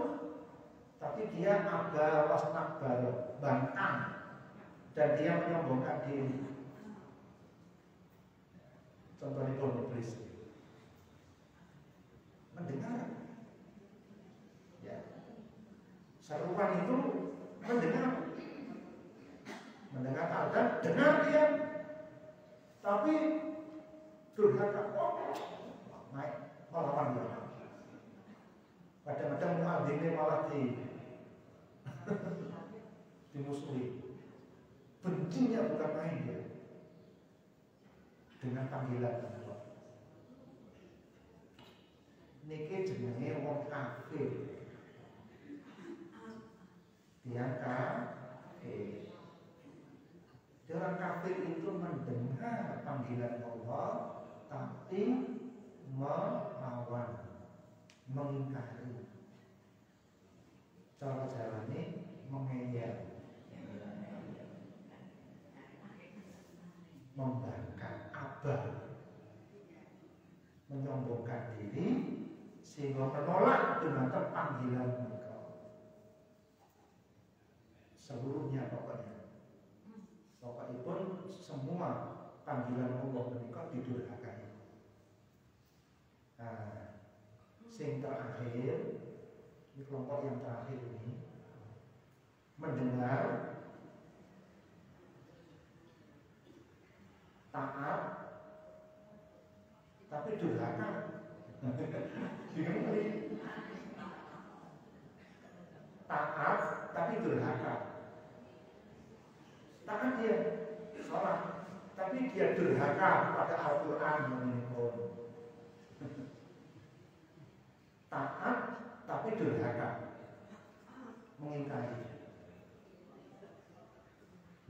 tapi dia aba wastakbar, bangkang, dan dia menyombongkan diri. Contohnya kalau iblis mendengar, ya, seruan itu mendengar azan, dengar dia, tapi durhaka, naik melawan dia. Kadang-kadang muadzinnya malah dimusuhi. Bencinya bukan main dia dengan panggilan. Niki jenenge wong kafir. Dia kafir. Orang kafir itu mendengar panggilan Allah, tapi melawan, mengingkari. Cara jalannya mengeyel, membangkang, abah, menyombongkan diri, sehingga menolak dengan panggilan mereka. Seluruhnya pokoknya. Pokokipun semua panggilan Allah menika didurhakai. Nah, sing terakhir, ini kelompok yang terakhir ini mendengar, taat, tapi durhaka. Bingung kali. Taat tapi durhaka. Taat dia sholat, tapi dia durhaka pada Al-Quran menikun. Taat tapi durhaka, mengingkari.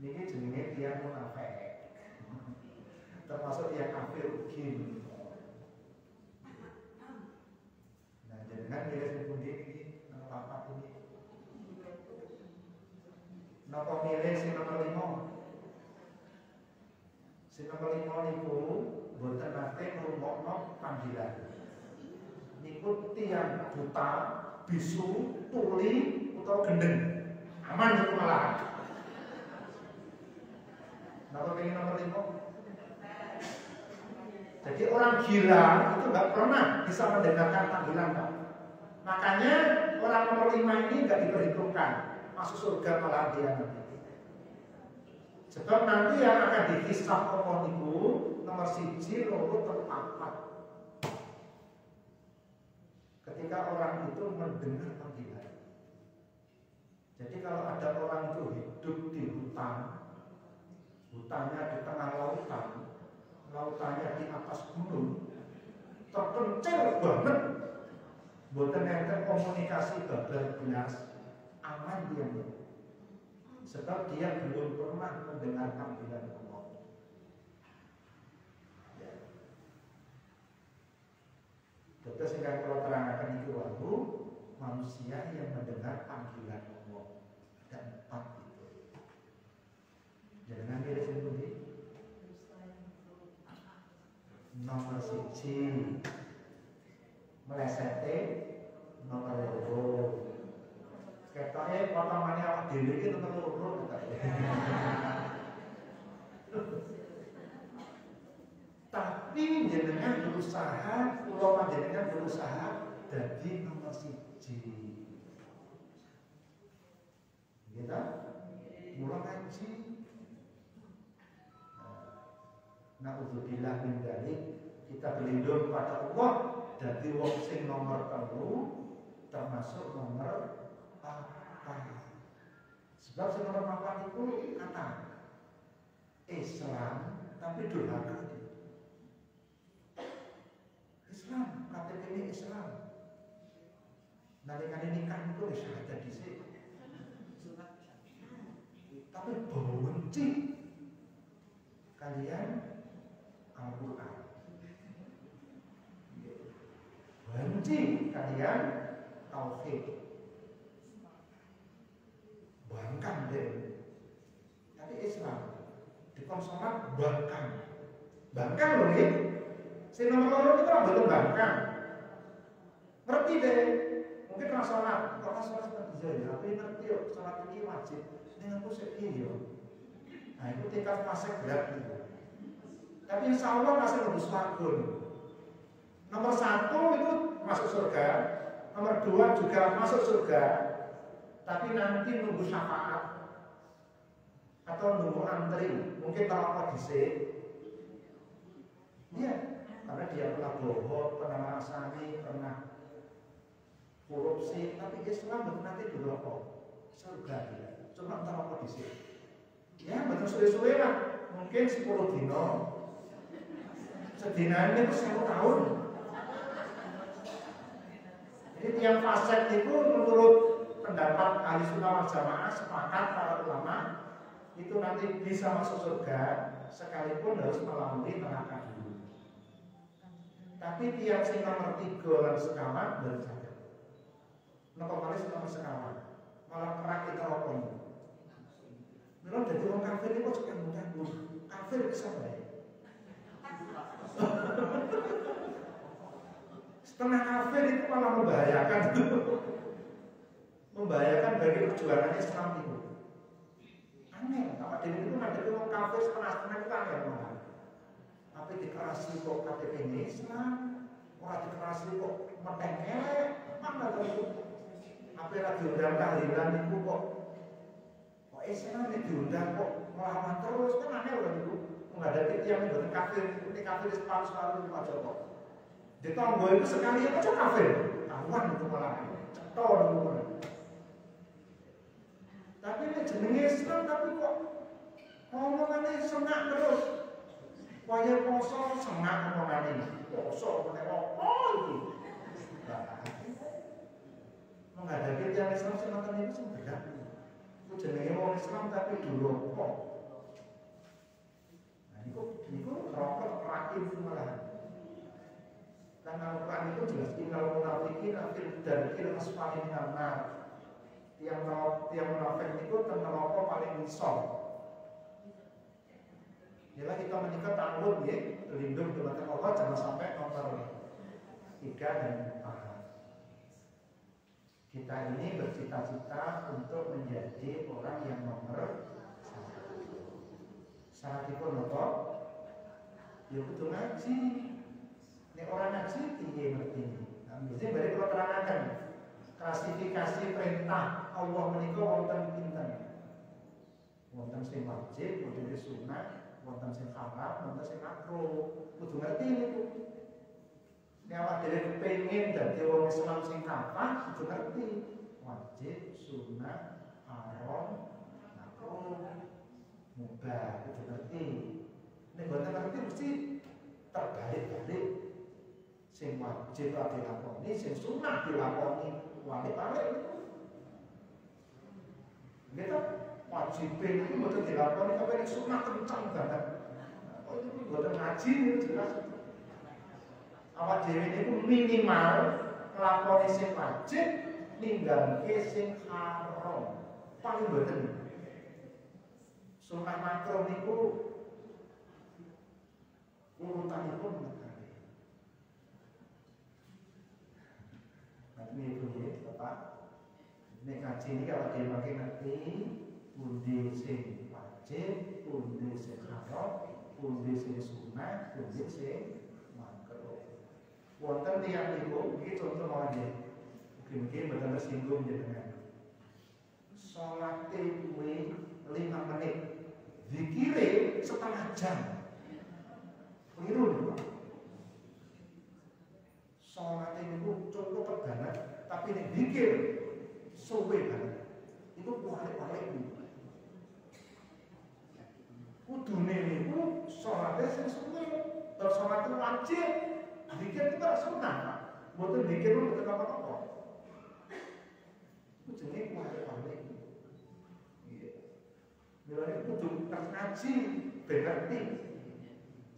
Ini jenenge dia munafik, termasuk dia kafir ukin. Nah, jangan milih pundi ini, apa ini. Napa milih sing nomor 5? Sing nomor 5 niku boten nate ngrungokno panggilan. Niku tiyang buta, bisu, tuli utawa gendeng. Aman niku malah. Napa pengen nomor 5? Jadi orang gila itu nggak pernah bisa mendengarkan panggilan, Pak. Makanya orang nomor 5 ini nggak diperhitungkan masuk surga malah dia nanti. Sebab nanti yang akan dihisab Allah itu nomor 1, 2, 3, 4. Ketika orang itu mendengar panggilan. Jadi kalau ada orang itu hidup di hutan, hutannya di tengah lautan, lautannya di atas gunung, terpencil banget, boten enten komunikasi bablas belas, aman dia. Sebab dia belum pernah mendengar panggilan Allah. Ya. Betul sehingga kalau terangkan itu waktu manusia yang mendengar panggilan Allah. Ada 4 itu. Jangan milih sendiri. Nomor 1 melesete, nomor 2 ketoknya potongannya awak dhewe iki tetep loro. Tapi jenengan berusaha, kula panjenengan berusaha dadi nomor 1. Kita mula ngaji. Na'udzubillah min dzalik, kita berlindung pada Allah dadi wong sing nomor 3 termasuk nomor 4. Sebab sing nomor 4 itu kata Islam tapi durhaka. Islam, KTP ini Islam. Nalikane nikah itu wis ada dhisik. Tapi benci kalian Al-Quran. Benci kalian tauhid. Bangkang deh. Tapi Islam dikonsolat bangkang. Bangkang loh nih. Si nomor itu orang belum bangkang. Ngerti deh. Mungkin orang sholat. Kalau sholat seperti itu ya. Tapi ngerti yuk. Sholat ini wajib. Ini aku sedih yuk. Nah itu tingkat fase berat gitu. Tapi insya Allah masih lebih swarga. Nomor 1 itu masuk surga. Nomor 2 juga masuk surga. Tapi nanti nunggu syafaat atau nunggu antri, mungkin kalau disik. Iya, karena dia pernah bohong, pernah ngasani, pernah korupsi, tapi Islam betul nanti berapa surga dia. Cuma entah apa disik. Ya, betul suwe-suwe lah, mungkin 10 dino. Sedinanya itu 10 tahun. Jadi tiap fasek itu menurut pendapat ahli sunnah wal jamaah sepakat para ulama itu nanti bisa masuk surga sekalipun harus melalui neraka dulu. Tapi tiap sing nomor 3 lan sekawan baru saja. Napa malih nomor sekawan malah perang kita rokok. Memang dari orang kafir itu kok canggung-canggung. Kafir bisa baik. Setengah kafir itu malah membahayakan. Membahayakan bagi perjuangan Islam itu. Aneh, apa Kadang itu ngadepi wong kafir setengah-setengah itu kan ya malah. Tapi dikerasi kok KTP Islam, ora dikerasi kok metengek, mana itu? Apa yang diundang tahlilan itu kok Islam ini diundang kok melawan terus kan aneh loh itu. Nggak ada yang buat kafir, ini kafir separuh-separuh itu aja kok. Di tonggo itu sekali aja kafir, kawan itu malah cetor itu malah. Tapi ini jenenge Islam tapi kok ngomongannya sengak terus. Waya poso sengak ngomongannya. Poso menengok itu. Menghadapi yang Islam semacam itu sebenarnya. Itu jenenge orang Islam tapi dulu kok. Nah itu rokok terakhir malah. Karena Al-Quran itu jelas innal munafiqin fil darkil asfali minan nar. Tiang munafik itu neraka paling ngisor. Yalah kita menikah ta'awud ya, berlindung dengan Allah jangan sampai nomor 3 dan 4. Kita ini bercita-cita untuk menjadi orang yang nomor 1. Syaratipun apa? Ya kudu ngaji. Nek orang ngaji piye ngerti. Nah, biasanya bari kula terangaken klasifikasi perintah Allah menika wonten pinten. Wonten sing wajib, wonten sing sunat, wonten sing haram, wonten sing makruh. Kudu ngerti niku. Nek awak dhewe kepengin dadi wong Islam sing kafah, kudu ngerti wajib, sunat, haram, makruh, mubah, kudu ngerti. Nek boten ngerti mesti terbalik-balik. Sing wajib dilakoni, sing sunat dilakoni, wali-wali itu. Kita wajib itu betul dilakoni, tapi ini sunat kencang banget. Oh itu betul ngaji itu jelas. Awak dhewe itu minimal nglakoni sing wajib, ninggalke sing haram. Paling betul. Sunat makruh niku urutanipun ini bunyi Bapak. Ini ngaji ini kalau dia pakai ngerti pundi sing wajib, pundi sing haram, pundi sing sunat, pundi sing makruh. Wonten tiyang niku iki contoh mawon. Mungkin benar tersinggung jenengan. Salate kuwi 5 menit. Zikire setengah jam. Keliru. Sholat itu contoh perdana, tapi ini zikir suwe banget. Itu balik-balik. Kudune niku sholatnya sing suwe. Terus sholat itu wajib, zikir itu gak sunah. Mboten zikir itu mboten apa-apa. Itu jenenge balik-balik. Iya. Mulane kudu ngaji, ben ngerti.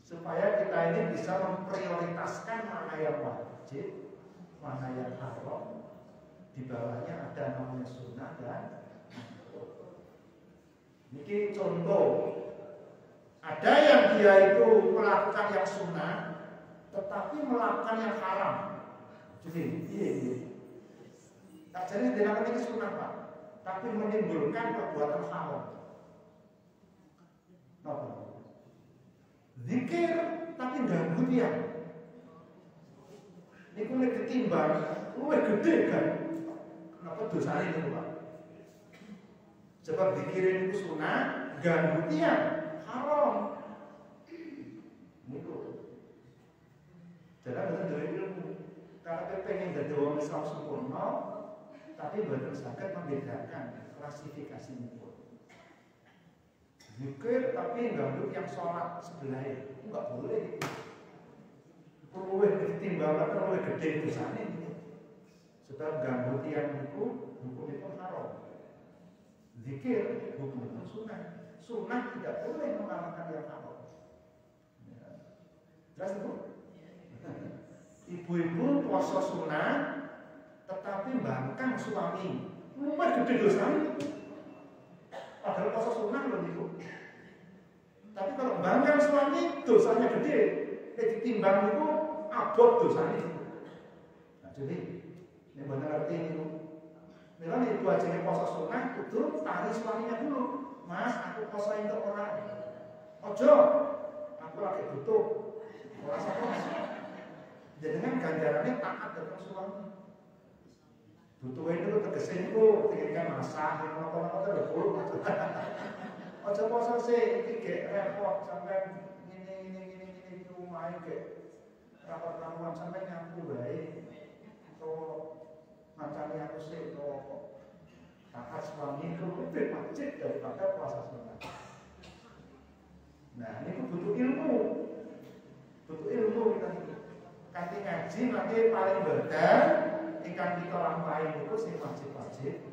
Supaya kita ini bisa memprioritaskan mana yang wajib, mana yang haram. Di bawahnya ada namanya sunnah dan makruh. Ini contoh. Ada yang dia itu melakukan yang sunnah, tetapi melakukan yang haram. Jadi, iya. Tak jadi dilakukan ini sunnah Pak, tapi menimbulkan perbuatan haram. Apa? Zikir tapi ganggu dia. Ini kulit ketimbang, luwih gede kan? Kenapa dosanya itu Pak? Sebab zikir itu sunah, ganggu dia, haram. Itu. Jangan betul dari ilmu. Karena pengen jadi orang Islam sempurna, tapi betul sangat membedakan klasifikasi itu. Zikir tapi ganggu yang sholat sebelah itu enggak boleh. Luwih ketimbangan luwih gede dosane itu. Sebab ganggu tiang itu hukum itu haram. Zikir hukum itu sunnah. Sunnah tidak boleh mengalahkan yang haram. Ya. Jelas itu? Ibu-ibu puasa sunnah tetapi bangkang suami. Luwih gede dosane itu. Padahal puasa sunnah loh itu. Tapi kalau bangkang suami dosanya gede, ditimbang itu abot dosanya. Nah jadi ini benar arti itu. Memang itu aja yang puasa sunnah itu tarik suaminya dulu. Mas, aku poso entuk ora? Ojo, aku lagi butuh. Ora sapa. Jenengan ganjarannya taat datang suami. Butuh itu tegese niku tinggal masak, napa-napa terus kulo. Ojo poso sih, iki gek repot sampean ngene omahe gek rapor ramuan sampean nyapu wae. To macane aku sih to taat suami itu lebih wajib daripada puasa sunat. Nah, ini butuh ilmu. Butuh ilmu kita. Kanthi ngaji nanti paling benar ingkang kita lampahi itu sing wajib-wajib.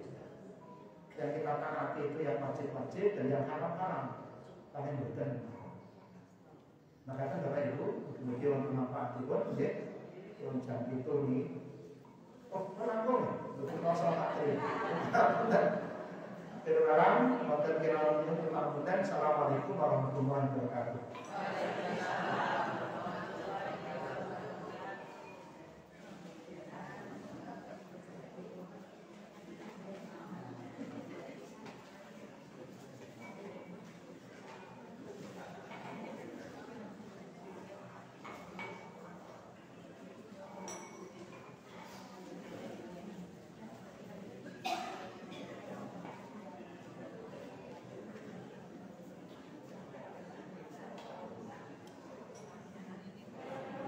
Yang kita taati itu yang wajib-wajib dan yang haram-haram. Paling benar. Maka kan Bapak Ibu, kemudian bermanfaat juga, nggih. Yang jam itu nih. Oh, terangkum. Betul masalah tadi. Terlarang, wonten kiraan ini pangapunten. Assalamualaikum warahmatullahi wabarakatuh.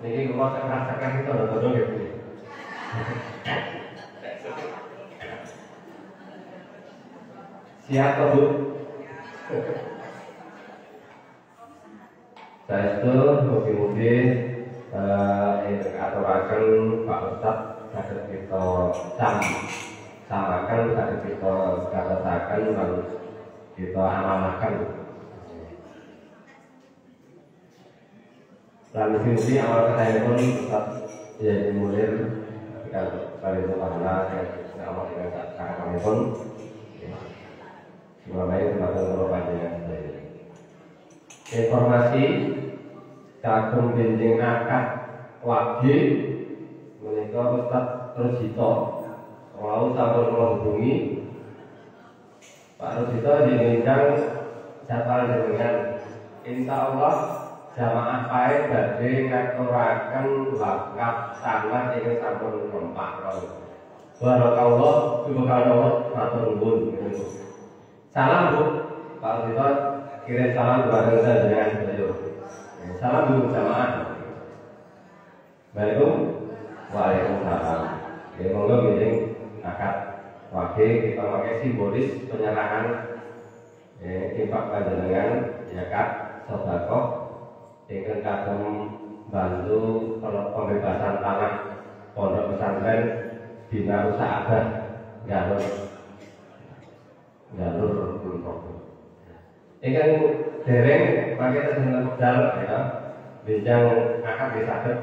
Niki kula sing rasakan itu ada gitu. Siap toh, Bu? Saya itu mungkin aturaken Pak Ustadz saged kita samakan saged kita katakan lan kita amalkan. Dan mesti awal kata pun tetap jadi mulir kalau kali itu karena saya amal dengan kakak kami pun mulai termasuk berpanjang informasi kagum benjing akad wajib menikah Ustaz Rosito mau sampun menghubungi Pak Rosito diminjang jadwal dengan insya Allah jamaah pae badhe ngaturaken wakaf sanad ing sampun rompak ron. Barakallah subhanallah matur nuwun. Salam Bu, Pak Rosito kirim salam kepada saya dengan beliau. Salam Bu jamaah. Waalaikumsalam. Ya monggo nggih akad wakil kita pakai simbolis penyerahan infak panjenengan zakat sedekah ingkang kagem bantu pembebasan tanah pondok pesantren Bina Usahabah Jalur Kulon. Ingkang dereng pakai tesengan pedal ya, benjang akad nggih saged.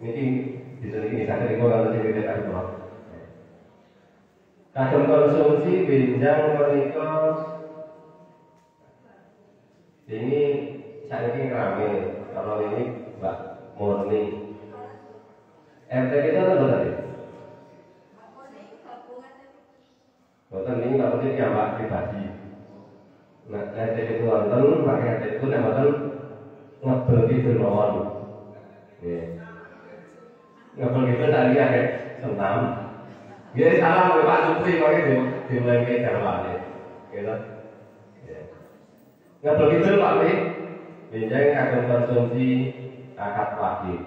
Niki disebut saged iku kalau sing tidak ada. Kagem konsumsi benjang menika ini saat ini rame, kalau ini Mbak Murni RT kita ada tadi? Bukan ini kalau ini yang Mbak pribadi. Nah RT itu nonton, pakai RT itu nonton ngebel gitu lawan. Ngebel gitu tadi ada senam. Dia salam Pak Supri pakai dimulai ke jalan gitu. Ngebel gitu Pak Lee. Benjang akan konsumsi akad wajib.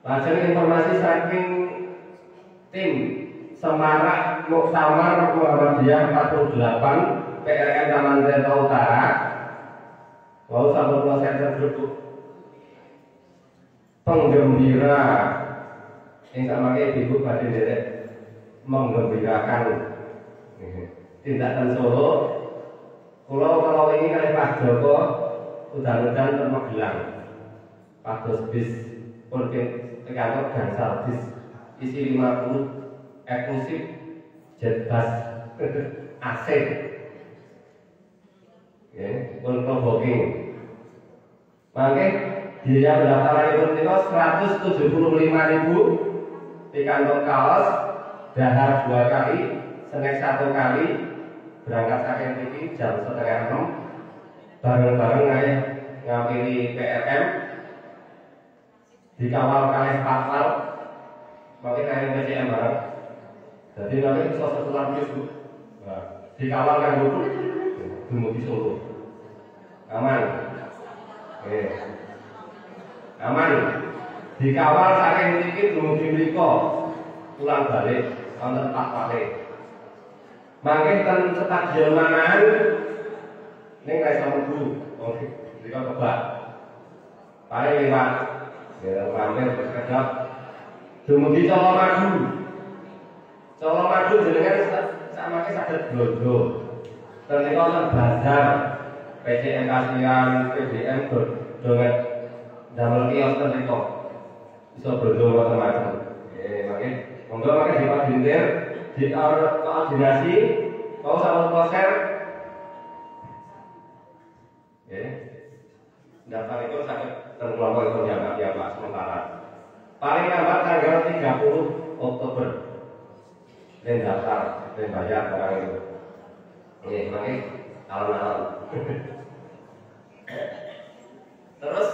Lajeng informasi saking tim Semarak Muktamar Muhammadiyah 48 PLN Taman Tirta Utara. Mau sampun kula saya grup penggembira yang samangke ibu badhe nderek menggembirakan tindakan Solo. Kalau ini kali Pak Joko udan-udan ke Magelang pados bis pulpen kantor gansal bis isi 50 eksklusif jet bus AC ya, pun booking mangke biaya pendaftaran itu 175.000 di kantong kaos dahar 2 kali snack 1 kali berangkat saking mriki jam 5:30 bareng-bareng ae ngampiri PRM dikawal kalih patwal mungkin ae PCM bareng. Jadi nanti bisa setelah itu dikawal kan dulu dumugi Solo. Aman. Aman. Dikawal saking mriki dumugi mriko pulang balik wonten patwale. Mangke ten stadion Manahan ning ra iso mlebu. Oke, dika kebak. Paling lewat ya mampir sekedap dumugi Colomadu. Colomadu jenengan samake saged blondo. Ten niku wonten bazar PCM kasihan PDM donget damel kios ten niku. Iso blondo macam-macam. Mangke monggo mangke dipadintir di koordinasi kau sama konser daftar itu sangat terkelompok itu ya Pak sementara paling lambat tanggal 30 Oktober dan daftar dan bayar orang itu makanya alon-alon terus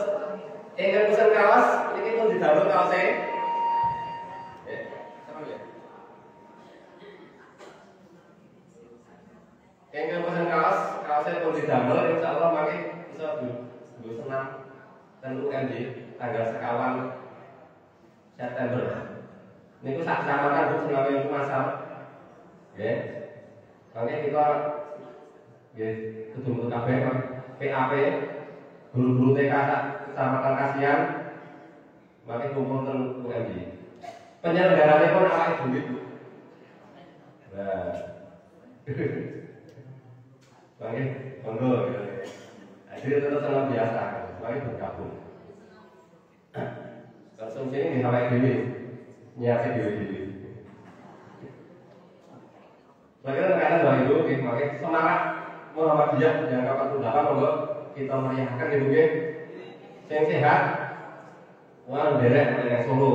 ingin pesan kaos ini pun didownload kaosnya yang pesan kaosnya pun didamel, insya Allah makin bisa dulu senam dan UMJ tanggal 1 September. Ini sak kecamatan bu senam itu masal, ya. Makanya kita, ya, ketemu KPM, PAP, guru-guru TK kecamatan Kasihan, makin kumpul dan UMJ. Penyelenggaranya pun awalnya duit. Nah. Oke, monggo. Jadi tetap sangat biasa, mari bergabung. Konsumsi ini sampai diri, nyiapin diri. Bagaimana kalian Bapak Ibu, mari semangat Muhammadiyah yang 88 monggo kita meriahkan ibu nggih. Sing sehat, wong derek menyang Solo,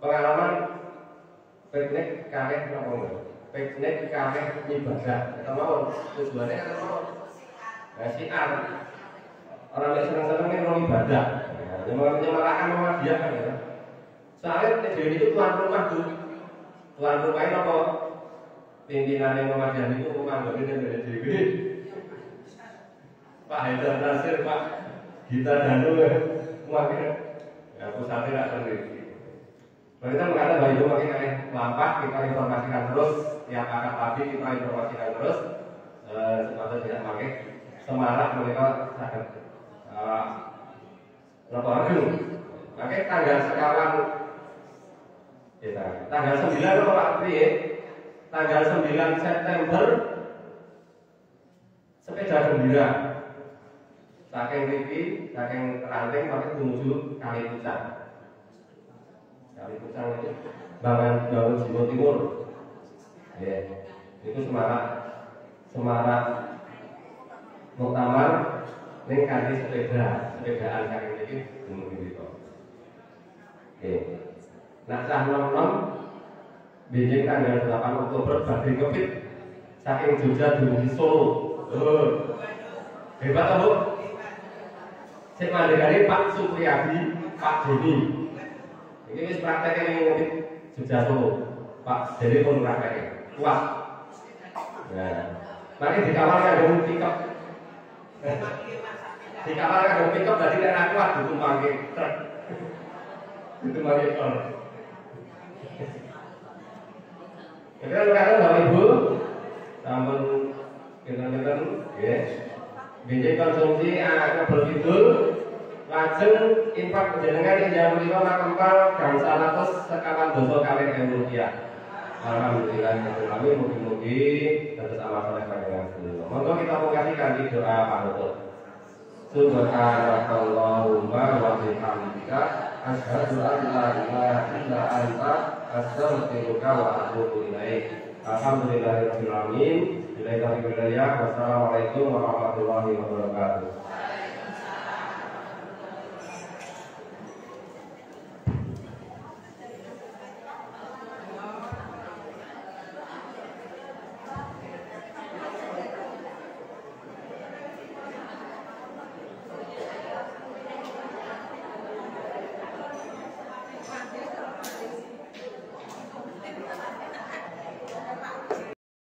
pengalaman piknik kalih napa monggo. Piknik kalih ibadah, kita mau tujuannya kan mau siar orang yang senang-senang ini mau ibadah, menyemarakan Muhammadiyah kan ya. Soalnya TDN itu tuan rumah tuh, tuan rumahnya apa? Pimpinan Muhammadiyah itu rumah begini dari diri. Pak Haidar Nasir, Pak Gita Danu, mungkin ya pusatnya tidak sendiri. Kita mengatakan bahwa itu makin kali lampak, kita informasikan terus yang akan tadi kita informasikan terus supaya tidak makin semarak mereka sangat laporan. Makanya tanggal sekawan tanggal 9 Pak Tri, tanggal 9 September sepeda gembira saking Riki, saking Ranting sampai menuju Kali Pucang. Kali Pucang itu bangun Jawa Timur. Ya, itu semarak muktamar ning kanthi sepedaan saking iki dumugi itu. Oke. Nah, cah nom-nom benjing tanggal 8 Oktober badhe ngepit saking Jogja dumugi Solo. Hebat apa, Bu? Sing mandekane Pak Supriyadi, Pak Deni. Ini wis prakteknya ning ngepit Jogja Solo. Pak Deni pun prakteknya. Kuat. Nah, mari dikawal kanggo pick-up. Dikawal kanggo pick-up berarti nek kuat ditumpangke truk. Ditumpangke ton. Kita katakan Bapak Ibu, sampun kinten-kinten nggih. Benjing konsumsi anak berkidul lajeng infak panjenengan injak menika makempal gangsal atus sekawan dosa kalih rupiah. Alhamdulillah, mugi-mugi dados amal saleh panjenengan sedaya. Monggo kita mengasikan doa panutup. Subhanallahumma wa bihamdika asyhadu an la ilaha illa anta astaghfiruka wa atubu ilaik. Alhamdulillahirabbil alamin. Wassalamualaikum warahmatullahi wabarakatuh.